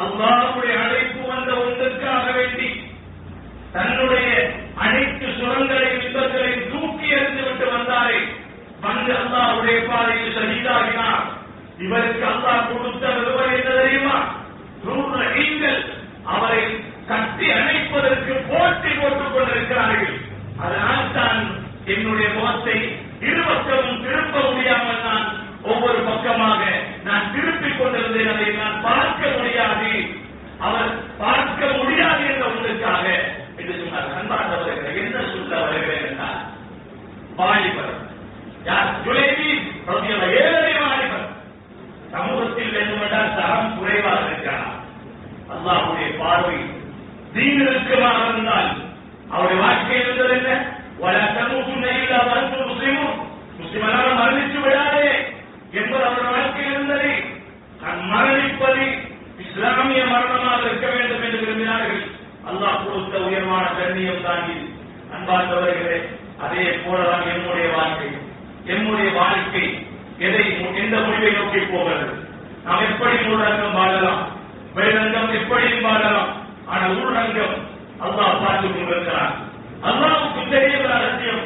அல்லாஹ்வுடைய அழைப்பு வந்த ஒன்றுக்காக வேண்டி தன்னுடைய அனைத்து சுரங்களையும் யுத்தங்களையும் தூக்கி எறிந்துவிட்டு வந்தாரே, வந்து அல்லாஹ்வுடைய பாதையில் ஷஹீதாகினார். இவருக்கு அல்லாஹ் கொடுத்த விருப்பம் என்ன தெரியுமா? 100 ரஹீம்கள் அவரை கட்டி அணைப்பதற்கு போட்டி போட்டுக் கொண்டிருக்கிறார்கள். அதனால் தான் என்னுடைய முகத்தை இருபக்கமும் திருப்ப முடியாமல் நான் ஒவ்வொரு பக்கமாக நான் திருப்பிக் கொண்டிருந்தேன். அதை நான் பார்க்க முடியாது, அவர் பார்க்க முடியாது என்ற ஒன்றுக்காக என்று சொன்னார். அன்பார்ந்தவர்கள், என்ன சொல்ல வருகிறேன் என்றால், வாலிபர் யார்? ஜுலைபி ரலியல்லாஹு ஏழை வாலிபர். சமூகத்தில் வேண்டுமென்றால் தரம் குறைவாக இருக்கிறார். அல்லாஹ்வுடைய பார்வை தீன் இருக்குமாக இருந்தால் அவருடைய வாழ்க்கை இருந்தது என்ன? வலா தமூதுன்ன இல்லா வ அன்தும் முஸ்லிமூன், முஸ்லிம்களாக மரணித்து விடாதே என்பது அவருடைய வாழ்க்கையில் இருந்தது. மரணிப்பது இஸ்லாமிய மரணமாக இருக்க வேண்டும் என்று விரும்பினார்கள். அல்லாஹ் கொடுத்த உயர்வான கண்ணியம் தாங்கி. அன்பார்ந்தவர்களே, அதே போலதான் எம்முடைய வாழ்க்கை எந்த முடிவை நோக்கி போகிறது? நாம் எப்படி உள்ரங்கம் வாழலாம், வெளிரங்கம் எப்படியும் வாழலாம். ஆனால் உள்ரங்கம் அல்லாஹ் பார்த்துக் கொண்டிருக்கிறார். அல்லாஹ்வுக்கு தெரியும் ரகசியம்.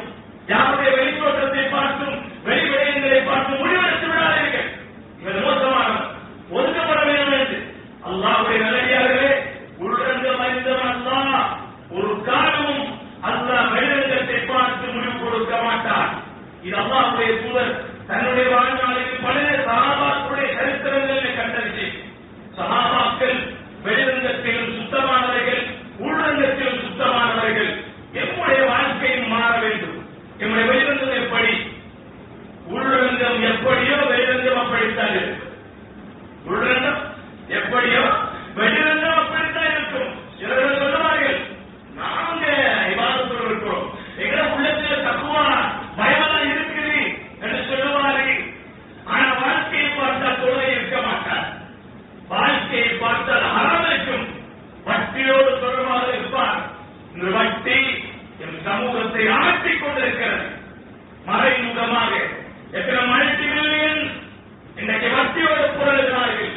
யாருடைய வெளித்தோற்றத்தை பார்த்தும் வெளி விடயங்களை பார்த்து முடிவெடுத்து விடாதீர்கள். இவர் மோசமானவர், ஒதுக்கப்பட வேண்டும் என்று. அல்லாஹ்வுடைய நல்லடியார்களே, உள்ரங்கம் அறிந்தவன் அல்லாஹ் ஒரு காலமும் அல்லாஹ் வெளிரங்கத்தை பார்த்து முடிவு கொடுக்க மாட்டார். இது அல்லாஹ்வுடைய தூதர் தன்னுடைய வாழ்நாளில் பல சஹாபாக்களுடைய சரித்திரங்களில் கண்ட விஷயம். சஹாபாக்கள் வெளிரங்கத்திலும் சுத்தமானவர்கள், உள்ரங்கத்திலும் சுத்தமானவர்கள். எம்முடைய வாழ்க்கையும் மாற வேண்டும். எம்முடைய வெளிரங்கம் எப்படி? உள்ரங்கம் எப்படியோ வெளிரங்கம் அப்படித்தான் இருக்கும். உள்ரங்கம் எப்படியோ வெளிரங்கம் அப்படித்தான் இருக்கும். சிலர்கள் சொல்லுவார்கள், நாங்க இபாதத்தில் இருக்கிறோம், எங்களை உள்ளத்தில் தக்குவா பயமெல்லாம் இருக்குது என்று சொல்லுவார்கள். ஆனா வாழ்க்கையை பார்த்தால் தொழுகை இருக்க மாட்டார். வாழ்க்கையை பார்த்தால் ஹராம் இருக்கும். வட்டியோடு தொடர்பாக இருப்பார். இந்த வட்டி என் சமூகத்தை ஆட்டிக் கொண்டிருக்கிறது. மறைமுகமாக எத்தனை மல்டி மில்லியன் இன்றைக்கு வட்டியோடு புரளுகிறார்கள்.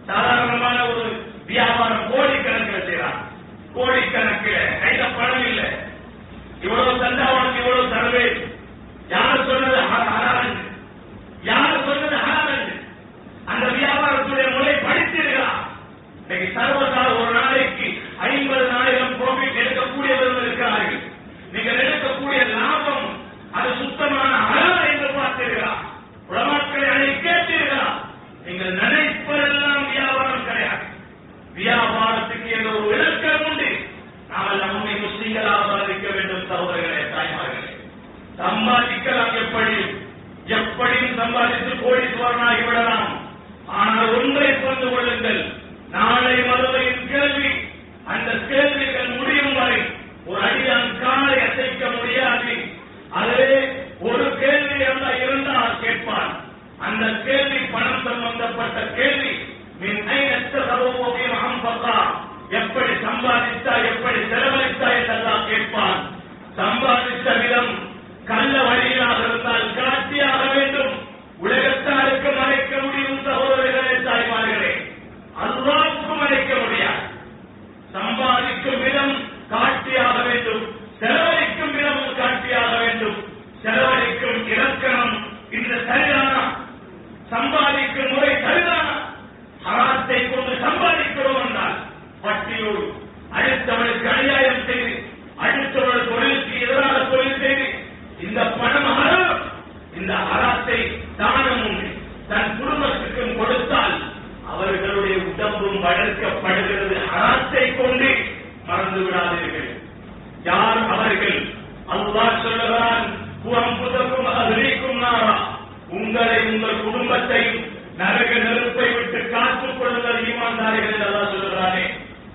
சாதாரணமான ஒரு வியாபாரம் கோடிக்கணக்கில் செய்யறார். கோடிக்கணக்கில் கையில பணம் இல்லை. இவ்வளவு தந்தாவனுக்கு இவ்வளவு தருவேன். யார் சொன்னது ஹராம்? யார் சொன்னது ஹராம்? அந்த வியாபாரத்துடைய முறை படித்தீர்களா? இன்னைக்கு சர்வசார ஒரு நாளைக்கு 50,000 ப்ராஃபிட் எடுக்கக்கூடிய சம்பாதிக்கலாம், எப்படியும் சம்பாதித்து கோடீஸ்வரனாகி விடலாம். ஆனால் ஒன்றை புரிந்து கொள்ளுங்கள், நாளை மறுமையின் கேள்வி, அந்த கேள்விகள் முடியும் வரை ஒரு அடியான் காலை அசைக்க முடியாது. அதிலே ஒரு கேள்வி அல்ல, இருந்தால் கேட்பான். அந்த கேள்வி பணம் சம்பந்தப்பட்ட கேள்வி. எப்படி சம்பாதித்தா, எப்படி செலவழித்தா என்றெல்லாம் கேட்பான். சம்பாதித்த விதம் கள்ள வழியிலாக இருந்தால் காட்சியாக வேண்டும். உலகத்தாருக்கு மறைக்க முடியும் சகோதரர்களே, தாய்மார்களே, அல்லாஹ்வுக்கும் மறைக்க முடியாது. சம்பாதிக்கும் விதம் காட்சியாக வேண்டும், செலவழிக்கும் விதமும் காட்சியாக வேண்டும். செலவழிக்கும் இலக்கணம் இந்த சரிதானா? சம்பாதிக்கும் முறை சரிதானா? ஹராத்தை கொண்டு சம்பாதிக்கிறோம் என்றால் பட்டியோடு அடுத்தவனுக்கு அநியாயம் செய்து, அடுத்தவர்கள் தொழிலுக்கு எதிராக தொழில் செய்து, இந்த பணம் ஹராம். இந்த ஹராத்தை தானமும் தன் குடும்பத்துக்கும் கொடுத்தால் அவர்களுடைய உடம்பும் வளர்க்கப்படுகிறது. ஹராத்தை கொண்டு மறந்து விடாதீர்கள். யார் அவர்கள்? அல்லாஹ் சொல்லுகிறான், புறம்புதற்கும் அகலிக்கும் நாரா, உங்களை உங்கள் குடும்பத்தை நரக நெருப்பை விட்டு காத்துக் கொள்ளுங்கள் ஈமான்தாரிகள் என்று அல்லாஹ் சொல்லுகிறானே.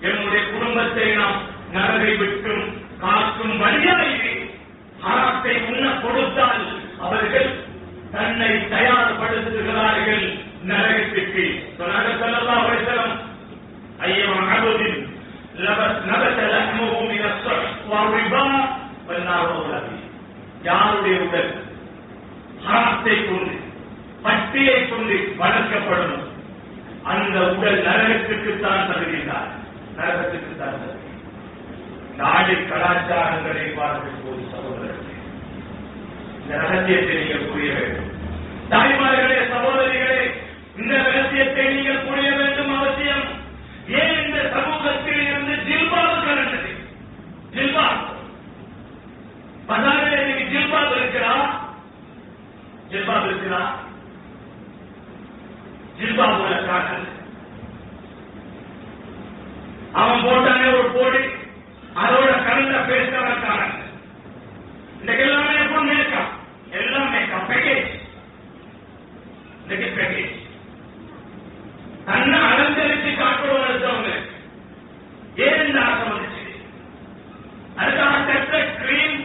என்னுடைய குடும்பத்தை நாம் நரகை விட்டும் காக்கும் வழியாகி ஹராத்தை உண்ண கொடுத்தால் அவர்கள் தன்னை தயார்படுத்துகிறார்கள் நரகத்திற்கு. சொன்னார்கள் ஸல்லல்லாஹு அலைஹி வஸல்லம், ஐயமன் அபுதின் நபத லஹ்முஹு மின ஸஹ் வ-ரிபா வன்-நாரு அவ்லா. யாருடைய உடல் ஹராத்தை கொண்டு, பட்டியை கொண்டு வளர்க்கப்படும், அந்த உடல் நரகத்திற்குத்தான் தருகிறார். நரகத்திற்குத்தான் தருகிறார். நாடு கலாச்சாரங்களை பார்க்கும் போது சகோதரர்களே, இந்த ரகசியத்தை நீங்கள் புரிய வேண்டும். தாய்மார்களே, சகோதரிகளே, இந்த ரகசியத்தை நீங்கள் புரிய வேண்டும் அவசியம். ஏன் இந்த சமூகத்தில் இருந்து ஜில்பாப் கலந்தது? ஜில்பாப் பதாரில் இன்னைக்கு ஜில்பாப் இருக்கிறா? ஜில்பாப் இருக்கிறா? ஜில்பாப் உள்ள காட்டல். அவன் போட்டானே ஒரு போடி, அதோட கலந்த பேசுறவன். இன்னைக்கு எல்லாமே எப்போ மேக்கப், எல்லாம் மேக்கப் பேக்கேஜ். இன்னைக்கு பேக்கேஜ் தன்னை அலங்கரித்து காட்டுவதற்கு ஏன் இந்த ஆசை வந்துச்சு? அதுக்காக டெஸ்ட் கிரீம்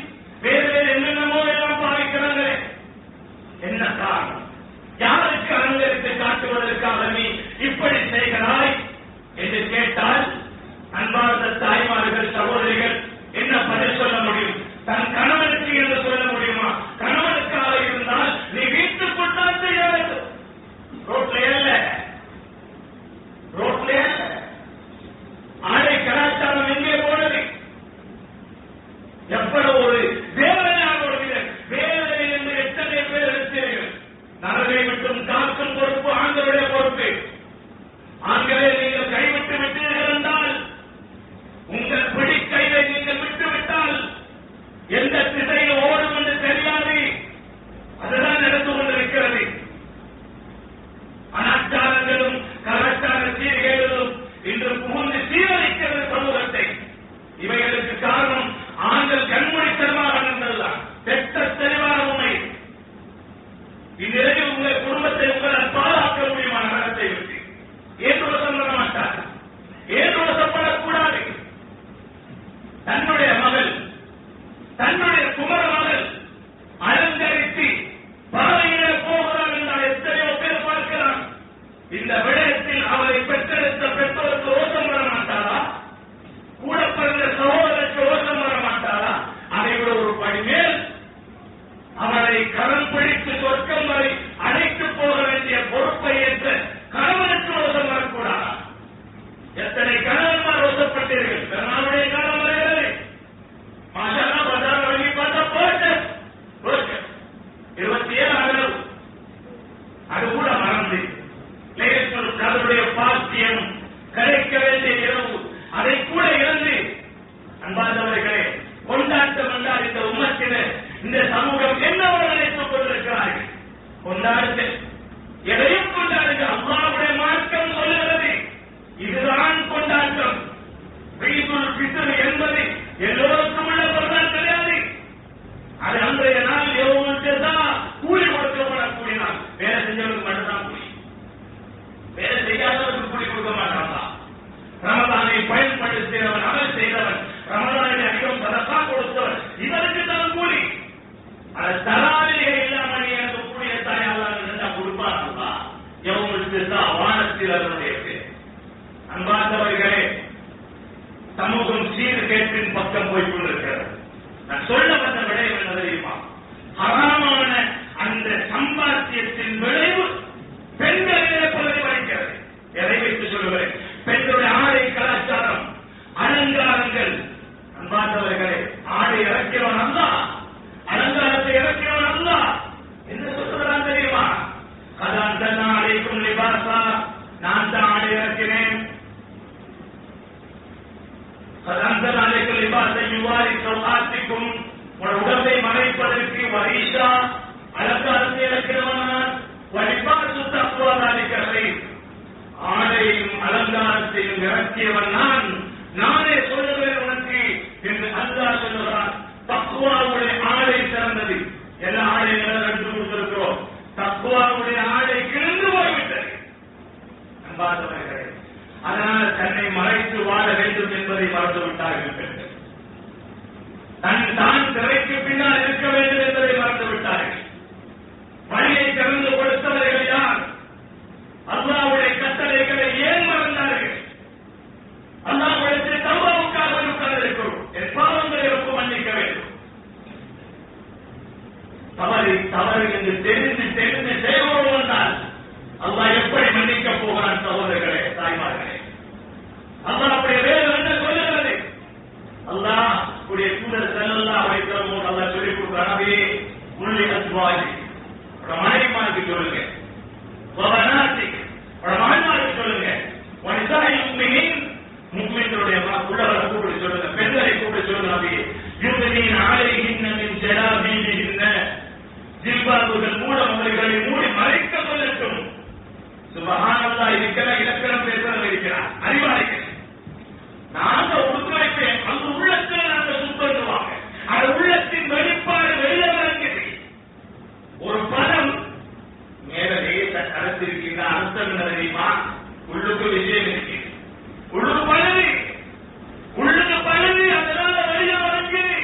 வேறு வேறு என்னென்னமோ எல்லாம் பாவிக்கிறாங்களே, என்ன காரணம்? யாருக்கு அலங்கரித்து காட்டுவதற்காக நீ இப்படி செய்கிறாய் என்று கேட்டால் அன்பார்ந்த தாய்மார்கள், சகோதரிகள் என்ன பதில் சொல்ல முடியும்? தன் கணவனுக்கு என்று சொல்ல முடியுமா? கணவனுக்காக இருந்தால் நீ வீட்டுக்குள் தான் செய்ய வேண்டும். ரோட்ல அல்ல, ரோட்ல அல்ல. ஆடை கலாச்சாரம் எங்கே போனது? எவ்வளவு ஒரு வேதனையான ஒரு வேதனை என்று எத்தனை பேர் இருக்கிறீர்கள். நரகை விட்டும் காக்கும் பொறுப்பு ஆண்களுடைய பொறுப்பு. ஆண்களே, நீங்கள் கைவிட்டு விட்டீர்கள் என்றால், உங்கள் பிடிக்கையை நீங்கள் விட்டுவிட்டால் எந்த திசையில் ஓடும் என்று தெரியாது. அதுதான் நடந்து கொண்டிருக்கிறது. அனாச்சாரங்களும் கலாச்சார சீர்கேடுகளும் இன்று புகுந்து சீரழிக்கிறது சமூகத்தை. இவைகளுக்கு காரணம் ஆண்கள் கண்மூடித்தனமாக நடந்ததுதான். தெட்ட தெளிவான உண்மை. இந்நிலையில் உங்கள் குடும்பத்தை உங்களால் பாதுகாக்க முடியுமா? நரகத்தை விட்டு ஏன் ரோசம் பண்ண மாட்டார்? ஏன் ரோசப்படக்கூடாது? தன்னுடைய மகள், தன்னுடைய குமர மகள் அலங்கரித்து பாதையிலே போகிறார் என்றால் எத்தனையோ பேர் பார்க்கலாம். இந்த விடயத்தில் அவரை பெற்றெடுத்த பெற்றோருக்கு ரோசம் வர மாட்டாரா? கூட பிறந்த சகோதரருக்கு ரோசம் வர மாட்டாரா? அதை விட ஒரு படி மேல் அவரை கரம் பிடித்து சொர்க்கம் வரை அழைத்து போக வேண்டிய பொறுப்பை ஏற்ற கணவனுக்கு ரோசம் வரக்கூடாதா? எத்தனை கணவன்மார் ரோசப்பட்டீர்கள்? பெருமாளுடைய காலம் வருகிறது. மாஷால்லா, பஜார் வழங்கி பார்த்தா போட்டு 27 அளவு. அது கூட மறந்து அதனுடைய பாக்கியம் கிடைக்க வேண்டிய இரவு, அதை கூட இழந்து அன்பார்ந்தவர்களே, கொண்டாட்டம் என்றால் இந்த உம்மத்தினர், இந்த சமூகம் என்னவோ நினைத்துக் கொண்டிருக்கிறார்கள். கொண்டாடுங்க, எதையும் கொண்டாடுங்க. அல்லாஹ்வுடைய மார்க்கம் சொல்லுகிறது, இதுதான் கொண்டாட்டம். ஈதுல் ஃபித்ர் என்பது எல்லோருக்கும் உள்ள பொருள் கிடையாது. அது அன்றைய நாள் இஸ்வாரி சௌகாத்திக்கும் உடம்பை மறைப்பதற்கு வரிஷா அலங்காரத்தை இறக்கிறவன் வழிபாடு தக்குவாதாரிக்கிறதை ஆடையும் அலங்காரத்தையும் இறக்கியவன் நானே சொல்லுவேன் உனக்கு என்று அல்லாஹ் சொல்லுகிறான். தக்குவாவுடைய ஆடை சிறந்தது. எல்லா ஆடைகளும் எடுத்து கொடுத்திருக்கிறோம். தக்குவாவுடைய ஆடை கிழிந்து போய்விட்டது. அன்பார்ந்தவர்களே, அதனால் தன்னை மறைத்து வாழ வேண்டும் என்பதை மறந்துவிட்டார்கள். தான் திரைக்கு பின்னால் இருக்க வேண்டும் என்பதை மறந்துவிட்டார்கள். வழியை திறந்து கொடுத்தவர்கள் யார்? அல்லாஹ்வுடைய கட்டளைகளை ஏன் மறந்தார்கள்? அல்லாஹ்விடத்தில் தௌபாவுக்காக உட்கார்ந்திருக்கிறோம். என் பாவங்களை ரொம்ப மன்னிக்க வேண்டும். தவறு என்று தெரிந்து செய்வோம் வந்தால் அல்லாஹ் எப்படி மன்னிக்க போகிறான்? சகோதரர்களே, தாய்மார்களே, அல்லாஹ் அப்படியே வேறு என்ன சொல்லுகிறது? அல்லாஹ் உடைய தூதர் ஸல்லல்லாஹு அலைஹி வஸல்லம் அல்லாஹ் சொல்லிக் கொடுக்கிறானே, உள்ளி அஸ்வாஜி மனைவிமாருக்கு சொல்லுங்க, மகன்மாருக்கு சொல்லுங்க, முக்மீன்களுடைய உள்ளவரை கூப்பிட்டு சொல்லுங்க, பெண்களை கூப்பிட்டு சொல்லுங்க, யுக்தீன் அலைஹின்ன மின் ஜலாபீபிஹின்ன, ஜில்பாபுகள் மூடி மறைக்க சொல்லட்டும். சுப்ஹானல்லாஹ், இதுக்கெல்லாம் இலக்கணம் பேசுறவங்க இருக்கிறார், அறிவாளிகள். நாங்க உட்காய்ப்பேன், அந்த உள்ளத்தில் நாங்க சுத்தருவாங்க, அந்த உள்ளத்தின் வெளிப்பாடு வெளியே வருகிறது. ஒரு பதம் மேல லேச கருத்திருக்கின்ற அர்த்தம் என்ன தெரியுமா? உள்ளுக்கு விஷயம் இருக்கு, உள்ளுக்கு பழுது, அதனால வெளியே வருகிறது.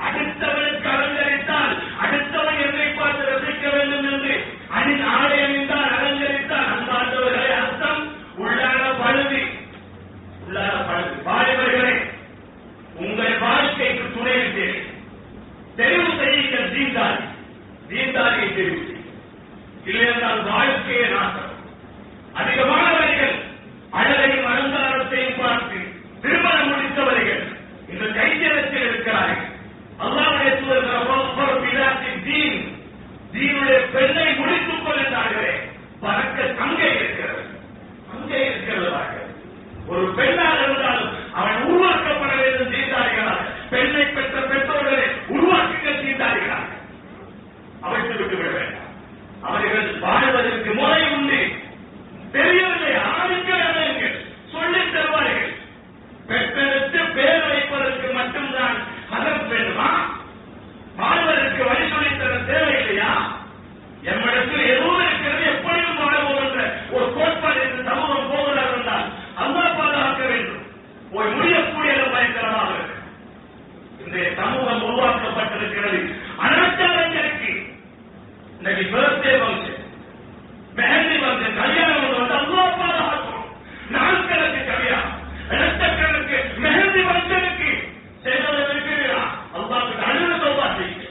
அடுத்தவனுக்கு அலங்கரித்தால் அடுத்தவன் என்னை பார்த்து ரசிக்க வேண்டும் என்று ஆடை அணிந்தால் அலங்கரித்தால் அன்பார்ந்தவர்களே, அர்த்தம் உள்ளான பழுது. வாலிபர்களே, உங்கள் வாழ்க்கைக்கு துணை தெரிவு செய்யுங்கள். தீன்தாரியை தெரிவு செய்யும், இல்லையென்றால் வாழ்க்கையை நாட்டம். அதிகமானவர்கள் அழகையும் அலங்காரத்தையும் பார்த்து திருமணம் முடித்தவர்கள் இந்த கைச்சேரத்தில் இருக்கிறார்கள். அல்லாஹ்வுடைய தூதர் தீனுடைய பெண்ணை முடித்துக் கொள்கிறார்களே, பறக்க அங்கே இருக்கிறது. ஒரு பெண்ணாக இருந்தாலும் அவன் உருவாக்கப்பட வேண்டும். தீண்டாரிகளாக பெண்ணை பெற்ற பெற்றோர்களை உருவாக்குங்கள். தீண்டாரிகளாக அமைத்து விட்டு விட வேண்டாம். அவர்கள் வாழ்வதற்கு முறை உண்டு. தெரியவில்லை, ஆணுங்கள் சொல்லித் தருவார்கள். பெற்றெடுத்து பேர் வைப்பதற்கு மட்டும்தான் அதற்கு வேண்டுமா? வாழ்வதற்கு வழி சொல்லித் தர தேவையில்லையா? எம்மிடத்தில் எதுவும் இருக்கிறது, எப்படியும் வாழ்வோம் என்ற ஒரு கோட்பாடு என்று சமூகம் போவதாக இருந்தால் அல்லாஹ் பாதுகாக்க வேண்டும். போய் முடியக்கூடிய பயங்கரமாக இன்றைய சமூகம் உருவாக்கப்பட்டிருக்கிறது. அனாச்சாரங்களுக்கு இன்னைக்கு பர்த்டே ஃபங்க்ஷன், மெஹந்தி ஃபங்க்ஷன், கல்யாணம் வந்து அல்லாஹ் பாதுகாக்கும். நாட்களுக்கு கல்யாணம், லட்சக்கணக்கு மெஹந்தி ஃபங்க்ஷனுக்கு செய்வதற்கு அல்லாஹ்வுக்கு அழுது தௌபா செய்யுங்க.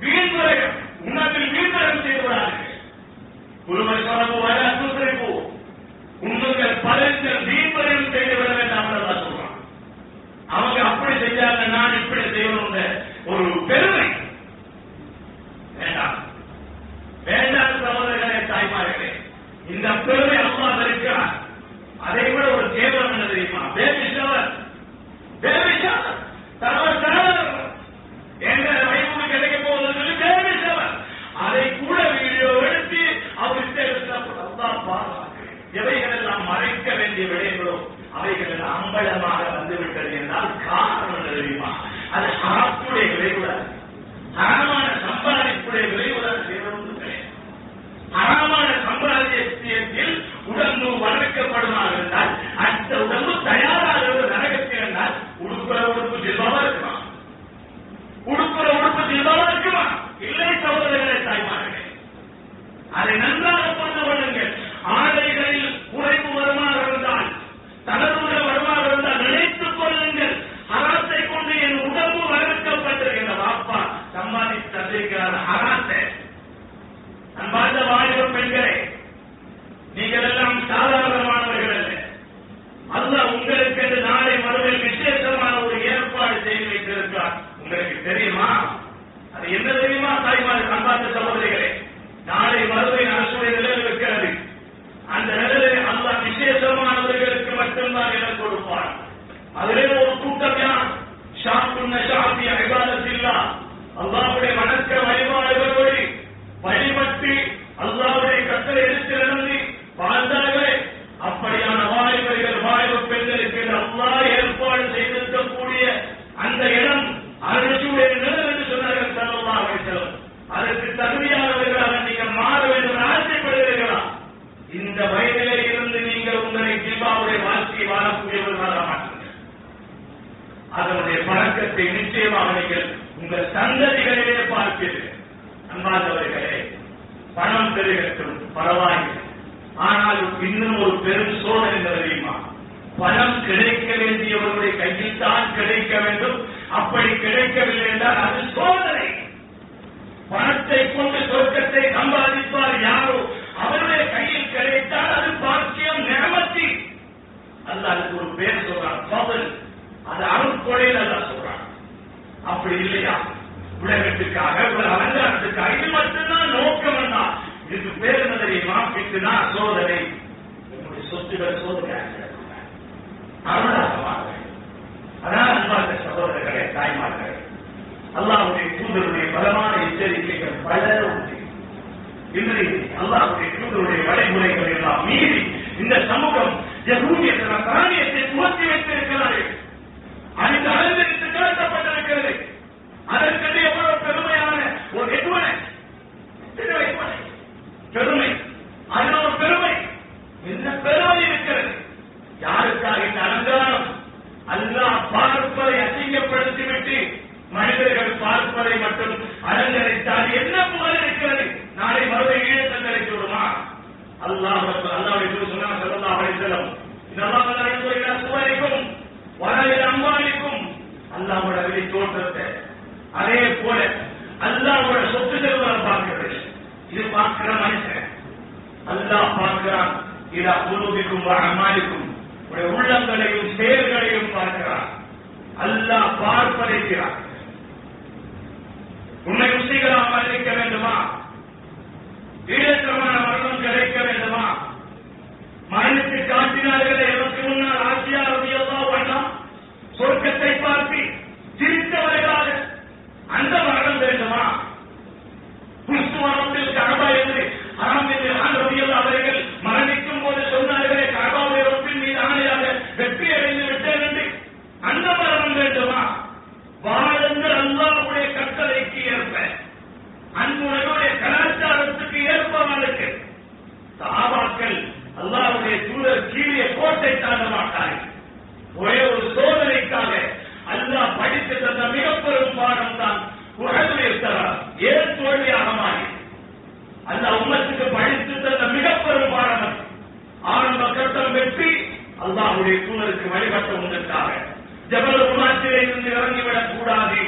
வீண்வரையம் உன்னத்தில் வீண்வரையம் செய்கிறார்கள். குருமன் சொன்னபோ வர சுற்றிப்போ உண்மைகள் பலர்கள் வீண்வரையம் செய்து விட வேண்டாம் சொல்றான். அவங்க அப்படி செஞ்சாங்க, நான் இப்படி செய்யணும் ஒரு பெருமை வேண்டாம். சகோதரர்களே, தாய்மார்களே, இந்த பெருமை அல்லாஹ் இருக்கிறார். அதை விட ஒரு கேவலம் என்ன தெரியுமா? பேபி ஷவர் என்ற வைபவம் கிடைக்க போவதுன்னு சொல்லி பேபி ஷவர், அதை கூட வீடியோ எடுத்து அவருக்கு எவைகள் எல்லாம் மறைக்க வேண்டிய விடயங்களோ அவைகள் எல்லாம் அம்பலமாக வந்துவிட்டது என்றால் காரணம் என்ன தெரியுமா? அது ஹராத்துடைய விளைவுடன், ஹராமான சம்பாதிப்புடைய விளைவுடன் செய்வது கிடையாது. ஹராமான சம்பாதியத்தில் உடம்பு வளர்க்கப்படுமாக இருந்தால் அந்த உடம்பு தயாராகிறது நரகத்தில் என்றால் உடுப்புற உடுப்பு ஜில்பாவா இருக்குமா? இல்லை சகோதரர்களே, தாய்மார்களே, அதை நன்றாக புரிந்து கொள்ளுங்கள். ஆடைகளில் குறைவு வருமாக இருந்தால், தளர்வுள்ள வருமாக இருந்தால் நினைத்துக் கொள்ளுங்கள், ஹராத்தை கொண்டு என் உடம்பு வளர்க்கப்பட்டிருக்கின்ற வாப்பா சம்பாதித்து தந்திருக்கிறார் ஹராத்தை. அன்பார்ந்த வாலிப பெண்களே, நீங்கள் எல்லாம் சாதாரணமானவர்கள் அல்ல. அல்லாஹ் உங்களுக்கு என்று நாளை மறுமையில் விசேஷமான ஒரு ஏற்பாடு செய்து வைத்திருக்கிறார். உங்களுக்கு தெரியுமா? அது என்ன தெரியுமா? தாய்மார்கள், அன்பார்ந்த சகோதரிகளே, நாளை மறுமை அரசுடைய நிலையில் இருக்கிறது. அந்த நிலையில் அல்லாஹ் விசேஷமானவர்களுக்கு மட்டும்தான் இடம் கொடுப்பார். அதிலே ஒரு கூட்டம் யார்? அதனுடைய பழக்கத்தை நிச்சயமாக நீங்கள் உங்கள் சந்ததிகளிலே பார்ப்பீர்கள். அன்பார்ந்தவர்களே, பணம் பெருகட்டும் பரவாயில்லை, ஆனால் இன்னும் ஒரு பெரும் சோதனை தெரியுமா? பணம் கிடைக்க வேண்டியவர்களுடைய கையில் தான் கிடைக்க வேண்டும். அப்படி கிடைக்கவில்லை என்றால் அது சோதனை. பணத்தை கொண்டு சொர்க்கத்தை சம்பாதிப்பார் யாரோ அவருடைய கையில் கிடைத்தால் அது பாக்கியம், நியமத்தி. அல்லாஹ் அதுக்கு ஒரு பேர் சொல்றான், பவல். அது அருட்கொடையில் அல்லாஹ் சொல்றான். அப்படி இல்லையா? உலகத்துக்காக, ஒரு அலங்காரத்துக்காக, இது மட்டும்தான் நோக்கம். என்ன இதுக்கு பேர் என்ன தெரியுமா? பின்னா சோதனை. என்னுடைய சொத்துக்கள் சோதனை அருளாக. அதான் அன்பார்ந்த சகோதரர்களே, தாய்மார்களே, அல்லாஹ்வுடைய தூதருடைய பலமான எச்சரிக்கைகள் பல உண்டு. இன்று அல்லாஹ்வுடைய தூதருடைய வழிமுறைகள் எல்லாம் மீறி இந்த சமூகம் யஹூதிய நஸ்ரானியத்தை துவக்கி வைத்திருக்கிறார்கள். அது அலங்கரித்து காட்டப்பட்டிருக்கிறது. அதற்கு எவ்வளவு பெருமையான ஒரு எதுவனை பெருமை, அதில் ஒரு பெருமை, என்ன பெருமை இருக்கிறது? யாருக்காக இந்த அலங்காரம்? அல்லாஹ் பார்ப்பதை அசிங்கப்படுத்திவிட்டு மனிதர்கள் பார்ப்பதை மட்டும் அலங்கரித்தால் என்ன புகழ் இருக்கிறது? நாளை மறுபடி ஈழத்தை கிடைத்து விடுமா? அல்லாஹ்வுடைய சொன்னார் ஸல்லல்லாஹு அலைஹி வஸல்லம், இதெல்லாம் சுவரிக்கும் வரையில் அம்பாலிக்கும் அல்லாஹ்வோட வெளி தோற்றத்தை, அதே போல அல்லாஹ்வோட சொத்து செல்வம் பார்க்கிறது. இது பார்க்கிற மனுஷன் அல்லாஹ் பார்க்கிறான். இதா குலூபிக்கும் அமாலிக்கும், உள்ளங்களையும் செயல்களையும் பார்க்கிறான். அல்லாஹ் பார்ப்பதைக்கிறான். உன்னை ருசிகளாக மரணிக்க வேண்டுமா? ஈழத்தமான மரணம் கிடைக்க வேண்டுமா? மரணித்து காட்டினார்களே எதற்கு முன்னால் ஆசியா ரலியல்லாஹு அன்ஹா சொர்க்கத்தை பார்த்து சிரித்தவர்களாக அந்த மரணம் வேண்டுமா? கிறிஸ்துவத்தில் கஅபா என்று அவர்கள் மரணிக்கும் போது சொன்னார்களே, கஅபாவுடைய ரொப்பின் மீது ஆணையாக வெற்றி அடைந்து விட்டேன் என்று, அந்த மரணம் வேண்டுமா? வாழுங்கள் அல்லாஹ்வுடைய கட்டளைக்கு ஏற்ப, அன்புடைய கலாச்சாரத்துக்கு ஏற்பவர்களுக்கு. சஹாபாக்கள் அல்லாஹ்வுடைய தூதர் கீழே கோட்டை தாண்ட மாட்டார்கள். ஒரே ஒரு சோதனைக்காக அல்லாஹ் படித்து தந்த மிக பெரும் பாடம் தான் ஏன் தோல்வியாக மாறி அல்லாஹ் உம்மத்துக்கு படித்து தந்த மிக பெரும் பாடம். ஆரம்ப கட்டம் வெற்றி அல்லாஹ்வுடைய தூதருக்கு வழிபட்ட உங்களுக்காக. ஜபல் உமாத்திலே இருந்து இறங்கிவிடக் கூடாது.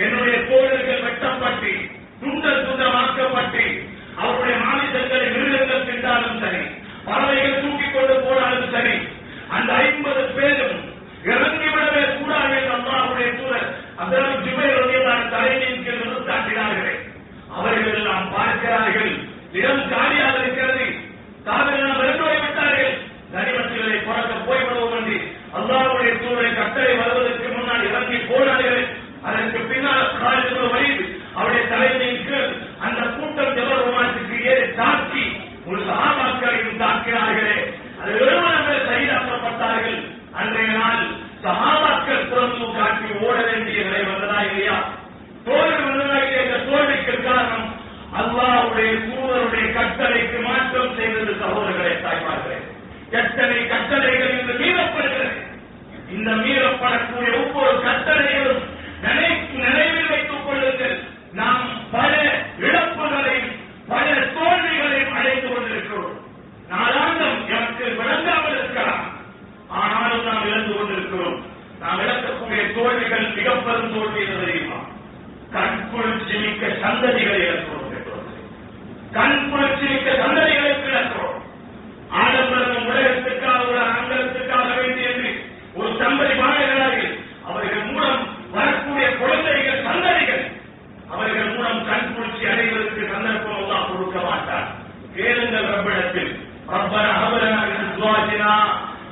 என்னுடைய தோழர்கள் வெட்டப்பட்டு துண்டல் துண்டமாக்கப்பட்டு அவருடைய மாமிசங்களை மிருகங்கள் தின்றாலும் சரி, பறவைகள் தூக்கிக் கொண்டு போனாலும் சரி, அந்த 50 பேரும் இறங்கிவிடவே கூடாது என்று அல்லாஹ்வுடைய தூதர் அப்துல் ஜுபைர் ரலியல்லாஹு தலைமையின் கீழ் காட்டினார்களே, அவர்கள் எல்லாம் பார்க்கிறார்கள், இடம் காலியாக இருக்கிறது, தாவெல்லாம் விரண்டோடி விட்டார்கள், கனிமத்திகளை புறக்க போய்விடுவோம் என்று அல்லாஹ்வுடைய தூதரை கட்டளை வருவதற்கு முன்னால் இறங்கி போனார்கள். அதற்கு பின்னால் அவருடைய தலைமையின் கீழ் அந்த கூட்டம் ஜபல் உமாத்துக்கு ஏறி தாக்கி ஒரு சஹாபாக்களையும் தாக்கினார்களே, அது வெறுமனே சகிதாக்கப்பட்டார்கள். அன்றைய நாள் சஹாபாக்கள் புறம்பு காட்டி ஓட வேண்டிய நிலை வந்ததா இல்லையா? தோல்வி வந்ததா இல்லையா? இந்த தோல்விக்கு காரணம் அல்லாஹ்வுடைய தூதருடைய கட்டளைக்கு மாற்றம் செய்தது. சகோதரர்களே, தாய்மார்களே, எத்தனை கட்டளைகள் இன்று மீறப்படுகிறது. இந்த மீறப்படக்கூடிய ஒவ்வொரு கட்டளைகளும் நினைவில் வைத்துக் கொள்ளுங்கள். நாம் பல இழப்புகளையும் பல தோல்விகளையும் அடைந்து கொண்டிருக்கிறோம். நாளாந்தம் எனக்கு விளங்காமல் இருக்கலாம், ஆனாலும் நாம் இழந்து கொண்டிருக்கிறோம். நாம் இழக்கக்கூடிய தோல்விகள் மிக பெரும் தோல்வி என்று தெரியுமா? கண்குளிர்ச்சி மிக்க சந்ததிகளை இழக்கிறோம். கண்குளிர்ச்சி மிக்க சந்ததிகளை இழக்கிறோம். ஆடம்பரம் உலகத்துக்காக ஒரு ஆங்கலத்துக்காக வேண்டி என்று ஒரு தம்பதி வாழ்கிறார்கள். அவர்கள் மூலம் வரக்கூடிய குழந்தைகள் சந்ததிகள், அவர்கள் மூலம் கண்குளிர்ச்சி அடைவதற்கு சந்தர்ப்பம் அல்லாஹ் கொடுக்க மாட்டார். கேளுங்கள் ரப்பிடத்தில், ரப்பனா ஹப் லனா மின் அஸ்வாஜினா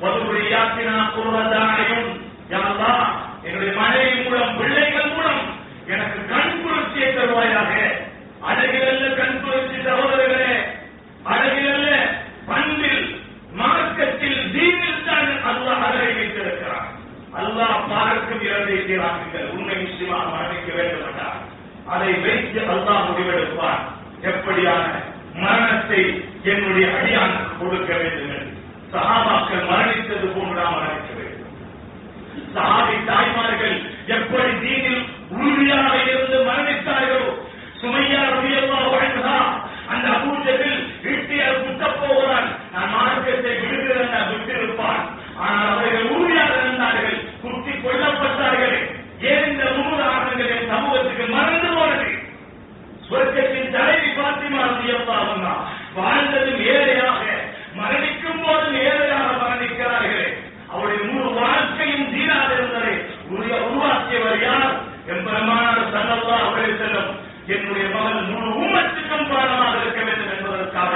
வ ذُرِّيَّاتِنَا قُرَّةَ أَعْيُنٍ. யா அல்லாஹ், என்னுடைய மனைவி மூலம் பிள்ளைகள் மூலம் எனக்கு கண்குளிர்ச்சியை தருவாயாக. அழகிலல்ல கண்குளிர்ச்சி சகோதரர்களே, அழகிலல்ல பண்பில், மார்க்கத்தில், தீனில் தான் அல்லாஹ் அழகை வைத்திருக்கிறார். அல்லாஹ் பார்க்கும் இரண்டை தீராக்குங்கள். உண்மை முஸ்லிமாக மரணிக்க வேண்டும் என்றார், அதை வைத்து அல்லாஹ் முடிவெடுப்பார். எப்படியான மரணத்தை என்னுடைய அடியானுக்கு கொடுக்க வேண்டும் என்று. சஹாபாக்கள் மரணித்தது போன்று நாம் மரணிக்க வேண்டும். சஹாபி தாய்மார்கள் எப்படி தீனில் உறுதியாக இருந்து மரணித்தார்களோ, சுமையா ரலியல்லாஹு அன்ஹா அந்த அபூ ஜஹல் வீட்டில் குத்தப் போகிறான், நான் மார்க்கத்தை விடுகிறேன் விட்டிருப்பான். ஆனால் அவர்கள் உறுதியாக இருந்தார்கள், குத்தி கொல்லப்பட்டார்கள். ஏன் இந்த 100 ஆண்டுகள் என் சமூகத்துக்கு மறந்து போனது? சொர்க்கத்தின் தலைவி பாத்திமா ரலியல்லாஹு அன்ஹா வாழ்ந்ததும் ஏழையாக, மரணிக்கும் போதும் ஏழையாக மரணிக்கிறார்களே. அவருடைய முழு வாழ்க்கையும் தீராத இருந்ததை உருவாக்கியவர் யார்? எம்பெருமானார் ஸல்லல்லாஹு அலைஹி வஸல்லம் என்னுடைய மகன் முழு உம்மத்துக்கும் பாடமாக இருக்க வேண்டும் என்பதற்காக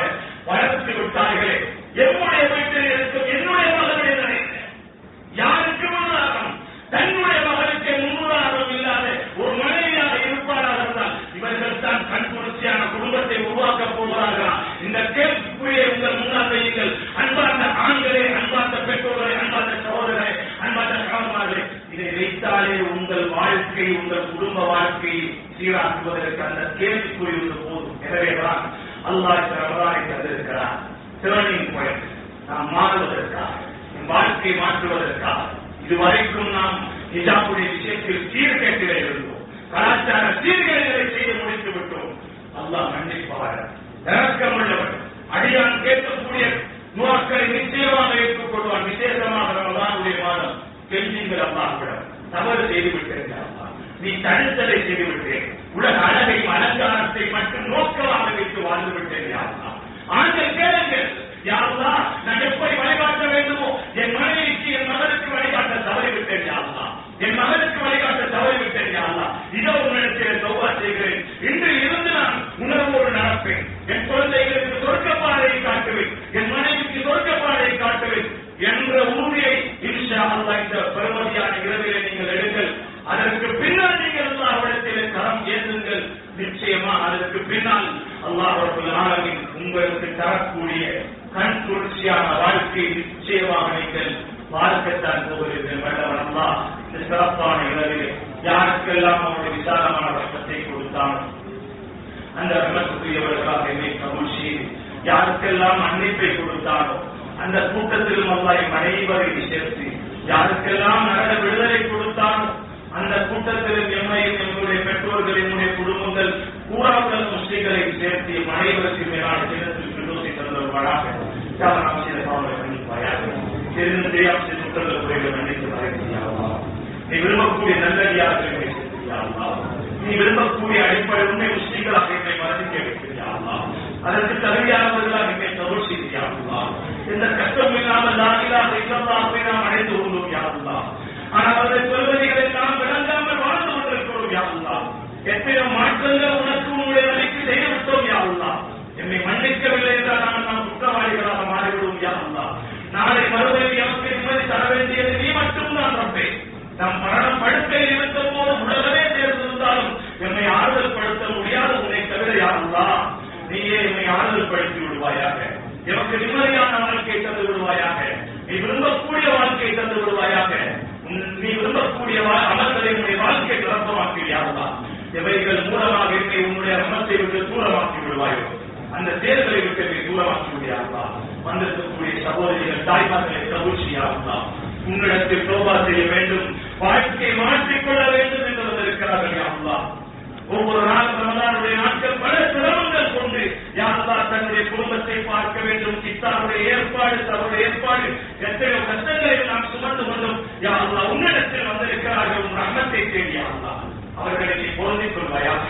வளர்த்து விட்டார்களே. என்னுடைய வீட்டில் இருக்கும் என்னுடைய மகனுடைய நினைவு யாருக்கு முன்னுதாரணம்? தன்னுடைய மகனுக்கு முன்னுதாரணம் இல்லாத ஒரு மனைவியாக இருப்பாராக இருந்தால் இவர்கள் தான் கண்குளிர்ச்சியான குடும்பத்தை உருவாக்கப் போகிறார்களா? இந்த கேள்விக்குரிய உங்கள் முன்னால் வையுங்கள். அன்பார்ந்த ஆண்களே, அன்பார்ந்த பெற்றோர்களே, அன்பார்ந்த சகோதரர்களே, அன்பார்ந்த சகோதரர்களே, இதை வைத்தாலே உங்கள் வாழ்க்கை, உங்கள் குடும்ப வாழ்க்கையை சீராக்குவதற்கு அந்த கேள்விக்குறி ஒன்று போதும். எனவேதான் அல்லாஹ் ரமலானை தந்திருக்கிறார். டர்னிங் பாயிண்ட், நாம் மாறுவதற்காக, வாழ்க்கை மாற்றுவதற்காக. இதுவரைக்கும் நாம் ஹிஜாபுடைய விஷயத்தில் சீர்கேட்டிலே இருந்தோம், கலாச்சார சீர்கேடுகளை செய்து முடித்து விட்டோம். அல்லாஹ் மன்னிப்பார், இரக்கமுள்ளவர். அடியான் கேட்கக்கூடிய துஆக்களை நிச்சயமாக ஏற்றுக்கொள்வான். விசேஷமாக ரமலானுடைய மாதம் கெஞ்சுங்கள் அல்லாஹ்விடம், தவறு செய்து விட்டேன் அல்லாஹ், நீ தடுத்தலை செய்து விட்டேன், உலக அழகையும் அலங்காரத்தை மட்டும் நோக்கமாக வைத்து வாழ்ந்து விட்டேன் யா அல்லாஹ். ஆண்கள் கேளுங்கள், யா அல்லாஹ் நான் எப்படி வழிகாட்ட வேண்டுமோ என் மனைவிக்கு என் மகனுக்கு வழிகாட்ட தவறிவிட்டேன் யா அல்லாஹ், என் மகனுக்கு வழிகாட்ட தவறிவிட்டேன் யா அல்லாஹ். இதோ உன்னிடத்தில் தௌபா செய்கிறேன், இன்று இருந்து நான் உணர்வோடு நடப்பேன், என் குழந்தைகளுக்கு சொர்க்கப்பாதையை காட்டுவேன், என் மனைவிக்கு சொர்க்கப்பாதையை காட்டுவேன் என்ற உறுதியை இன்ஷா அல்லாஹ் இந்த பெருமதியான இரவிலே நீங்கள் எடுங்கள். அதற்கு பின்னால் நீங்கள் அல்லாஹ்விடத்திலே கரம் ஏந்துங்கள். நிச்சயமா அதற்கு பின்னால் அல்லாஹ் ரப்பல் ஆலமீன் உங்களுக்கு தரக்கூடிய கண் குளிர்ச்சியான வாழ்க்கை நிச்சயமாக நீங்கள் பார்க்கத்தான் போகிறீர்கள். வல்லவன் அல்லாஹ் இந்த சிறப்பான இரவிலே யாருக்கெல்லாம் அவருடைய விசாலமான ரஹ்மத்தை கொடுத்தான் அந்த ரஹ்மத்துக்குரியவர்களாக என்னை கபூல் செய்து, யாருக்கெல்லாம் மன்னிப்பை கொடுத்தானோ அந்த கூட்டத்திலும் அல்லாஹ் என் அனைவரையும் சேர்த்து, யாருக்கெல்லாம் நரக விடுதலை கொடுத்தானோ அந்த கூட்டத்திலும் எம்மையும் எங்களுடைய பெற்றோர்கள், என்னுடைய குடும்பங்கள், கூறாக்கள் முஸ்லிம்களை சேர்த்து அனைவருக்கு மேலான தினத்தில் பின்னோசி தந்தவர்களாக நாம் செய்த பாவங்களை மன்னிப்பாயாக, தெரிந்து தெரியாமல் செய்த குற்றங்கள் குறைகள் மன்னித்து வரையா. நீ விரும்பக்கூடிய நல்லடியார்கள் செய்யா, நீ விரும்பக்கூடிய அடிப்படை உண்மை முஸ்லிம்களாக என்னை மரணிக்க வைக்கிறியா, அதற்கு தகுதியானவர்களாக என்னை கபூல் செய்யா. எந்த கஷ்டம் இல்லாமல் லாகிலாக இல்லல்லாஹ்வை நாம் அடைந்து கொண்டோம் யா அல்லாஹ். ஆனால் அதை சொல்வதிகளை நாம் விளங்காமல் வாழ்ந்து கொண்டிருக்கிறோம் யா அல்லாஹ். எத்தனை மாற்றங்கள் உனக்கு உன்னுடைய நிலைக்கு செய்து விட்டோம் யா அல்லாஹ். என்னை மன்னிக்கவில்லை என்றால் நாம் குற்றவாளிகளாக மாறிவிடுவோம் யா அல்லாஹ். நாளை மறுபடியும் எமக்கு நிம்மதி தர வேண்டியது நீ மட்டும்தான் ரப்பே. நம் மரணம் படுக்கையில் இருக்கும் போது உலகமே சேர்ந்திருந்தாலும் என்னை ஆறுதல் படுத்த முடியாது உன்னை தவிர யா அல்லாஹ். நீயே என்னை ஆறுதல் படுத்தி விடுவாயாக, எமக்கு நிம்மதியான வாழ்க்கை தந்து விடுவாயாக, நீ விரும்பக்கூடிய வாழ்க்கை தந்து விடுவாயாக, நீ விரும்பக்கூடிய அமல்களை உன்னுடைய வாழ்க்கை நிரப்பமாக்கிவியார்களா, எவைகள் மூலமாக என்னை உன்னுடைய அமத்தை விட்டு தூரமாக்கி விடுவாயோ அந்த தேர்தலை விட்டு என்னை தூரமாக்கி விடுவார்களா. வந்திருக்கக்கூடிய சகோதரிகள் தாய்மார்களை கபூஷியார்களா, உன்னிடத்தில் தௌபா செய்ய வேண்டும், வாழ்க்கை மாற்றிக்கொள்ள வேண்டும் என்று வந்திருக்கிறார்கள் யா அல்லாஹ். ஒவ்வொரு நாளும் ரமலானுடைய நாட்கள் பல சிரமங்கள் கொண்டு யா அல்லாஹ் தன்னுடைய குடும்பத்தை பார்க்க வேண்டும், இத்தாருடைய ஏற்பாடு, தன்னுடைய ஏற்பாடு, எத்தனையோ கஷ்டங்களை நாம் சுமந்து கொண்டும் யா அல்லாஹ் உன்னிடத்தில் வந்திருக்கிறார்கள். உன் ரஹ்மத்தை தேடி யா அல்லாஹ் அவர்களை நீ பொருந்திக் கொள்வாயாக.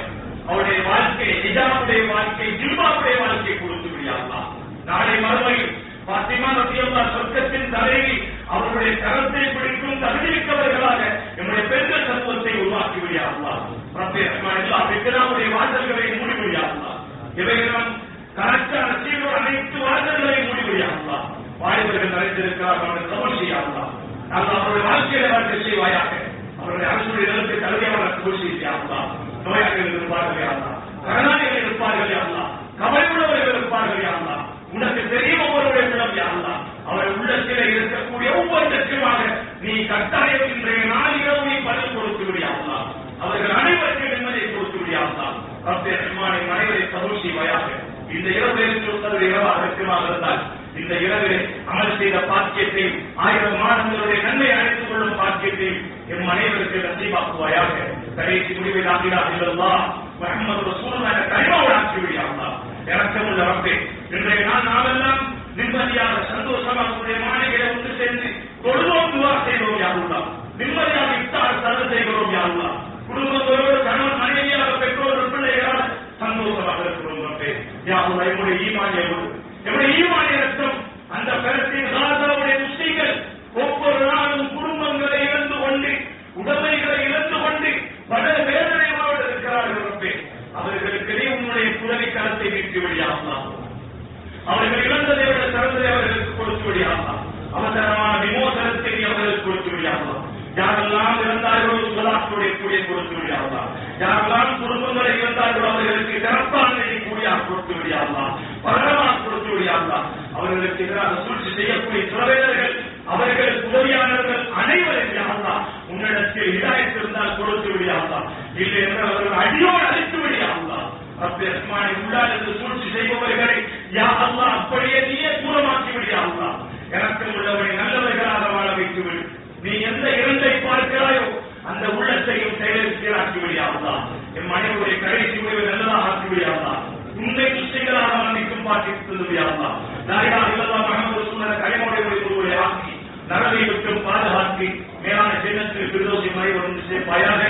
அவருடைய வாழ்க்கை, ஹிஜாபுடைய வாழ்க்கை, ஜில்பாவுடைய வாழ்க்கை கொடுத்து விடியா அல்லாஹ். நாளை மறுமையில் பாத்திமா ரலியல்லாஹு சொர்க்கத்தின் தலைவி அவருடைய கரத்தை பிடிக்கும் தகுதிமிக்கவர்களாக நம்முடைய பெண்கள் சமூகத்தை உருவாக்கி விடியா அல்லாஹ். ரப்பே ரஹ்மான் அல்லாஹ் பெண்களுடைய வாசல்களை மூடி விடியா அல்லாஹ். இவைகளும் கலாச்சார சீரோடு அனைத்து வாசல்களை மூடி விடியா அல்லாஹ். வாலிபர்கள் நிறைந்திருக்கிறார்கள், அவர்கள் கபூல் செய்யா அல்லாஹ். நாங்கள் அவருடைய வாழ்க்கையை வாழ்க்கை செய்வாயாக, அவருடைய அரசுடைய நிலத்தை தகுதியாக கபூல் செய்யா அல்லாஹ். நோயாளிகள் இருப்பார்கள் யா அல்லாஹ், கடனாளிகள் இருப்பார்கள் யா அல்லாஹ், கவலை உள்ளவர்கள் இருப்பார்கள் யா அல்லாஹ். உனக்கு தெரியும் ஒவ்வொருடைய இடம் யா அல்லாஹ். அவர் உள்ளத்திலே இருக்கக்கூடிய ஒவ்வொருத்தருக்குமாக நீ கட்டாயம் இன்றைய நாளிரவு நீ பதில் கொடுத்து விடியா அல்லாஹ். அவர்கள் அனைவருக்கும் நிம்மதியை கொடுத்து விடியா அல்லாஹ். ரப்பே ரஹ்மானின் அனைவரை கபூல் செய்வாயாக. இந்த இரவு சொல்வது இரவாக இருக்குமாக இருந்தால் இந்த இரவிலே அமல் செய்த பாக்கியத்தை 1000 மாதங்களுடைய நன்மை அழைத்து கொள்ளும் பாக்கியத்தை எம் அனைவருக்கு நசீபாக்குவாயாக. கடைசி முடிவை ஆகிறார் இல்லல்லாஹ் முஹம்மது ரசூலுல்லாஹ் என்ற கலிமாவோடு ஆக்கிவிடியாங்களா. இறக்கமுள்ள ரப்பே, இன்றைய நாமெல்லாம் நிம்மதியாக சந்தோஷமாக உடைய மாளிகையை ஒன்று சேர்ந்து தொழுதோம், துவா செய்கிறோம் யா அல்லாஹ். நிம்மதியாக இஃப்தார் சர்வ் செய்கிறோம் யா அல்லாஹ். குடும்பத்தோடு கணவன் மனைவியாக பெற்றோர் பிள்ளைகளால் சந்தோஷமாக இருக்கிறோம் ரப்பே. யா அல்லாஹ் எம்முடைய ஈமானிய எம்முடைய ஈமானிய ரத்தம் அந்த பலஸ்தீன் காசாவுடைய முஸ்லிம்கள் ஒவ்வொரு நாளும் குடும்பங்களை இழந்து கொண்டு உடமைகளை இழந்து கொண்டு பல வேதனைகளோடு இருக்கிறார்கள் ரப்பே. அவர்களுக்கு நீ உன்னுடைய புதவி கரத்தை நீட்டி விடியாகலாம். அவர்கள் இழந்ததை விட சிறந்ததை அவர்களுக்கு கொடுத்து விடியாகலாம். அவசரமான விமோசனத்தை நீ அவர்களுக்கு கொடுத்து விடியாகலாம். யாரெல்லாம் இறந்தார்களோ சுகலாற்றுடைய கூடிய கொடுத்து விடியாகலாம். யாரெல்லாம் குடும்பங்களை இழந்தார்களோ அவர்களுக்கு சிறப்பான கூடியாக கொடுத்து விடியாகலாம். பலமாக கொடுத்து விடியாகலாம். அவர்களுக்கு எதிராக சூழ்ச்சி செய்யக்கூடிய துறவேதர்கள் அவர்களுக்கு உதவியானவர்கள் அனைவரும் யாரெல்லாம் உன்னிடத்தில் இதாயத்து இருந்தால் கொடுத்து விடியாகலாம். இல்லை என்றால் அவர்கள் அடியோடு அழித்து விடியாகலாம். ரப்பே உள்ளால் என்று சூழ்ச்சி செய்பவர்களை யா அல்லாஹ் அப்படியே நீயே தூரமாக்கி விடியாகலாம். எனக்கு உள்ளவரை நல்லவர்களாக வாழ வைத்துவிடு. நீ எந்த இரண்டை பார்க்கிறாயோ அந்த உள்ளத்தையும் செயலாக்கி விடியாகலாம். என் மனைவியுடைய கடைசி முடிவை நல்லதாக ஆக்கி விடியாகலாம். உண்மை முஸ்லிம்களாக மன்னிக்கும் பாக்கிட்டு விடியாகலாம். நாயகா இல்லல்லாஹ் முஹம்மது ரசூலுல்லாஹ் கலிமாவுடைய முடிவுகளை ஆக்கி நரகை விட்டு பாதுகாத்து மேலான ஜன்னத்தில் ஃபிர்தௌஸில் மறை வந்து சேர்ப்பாயாக.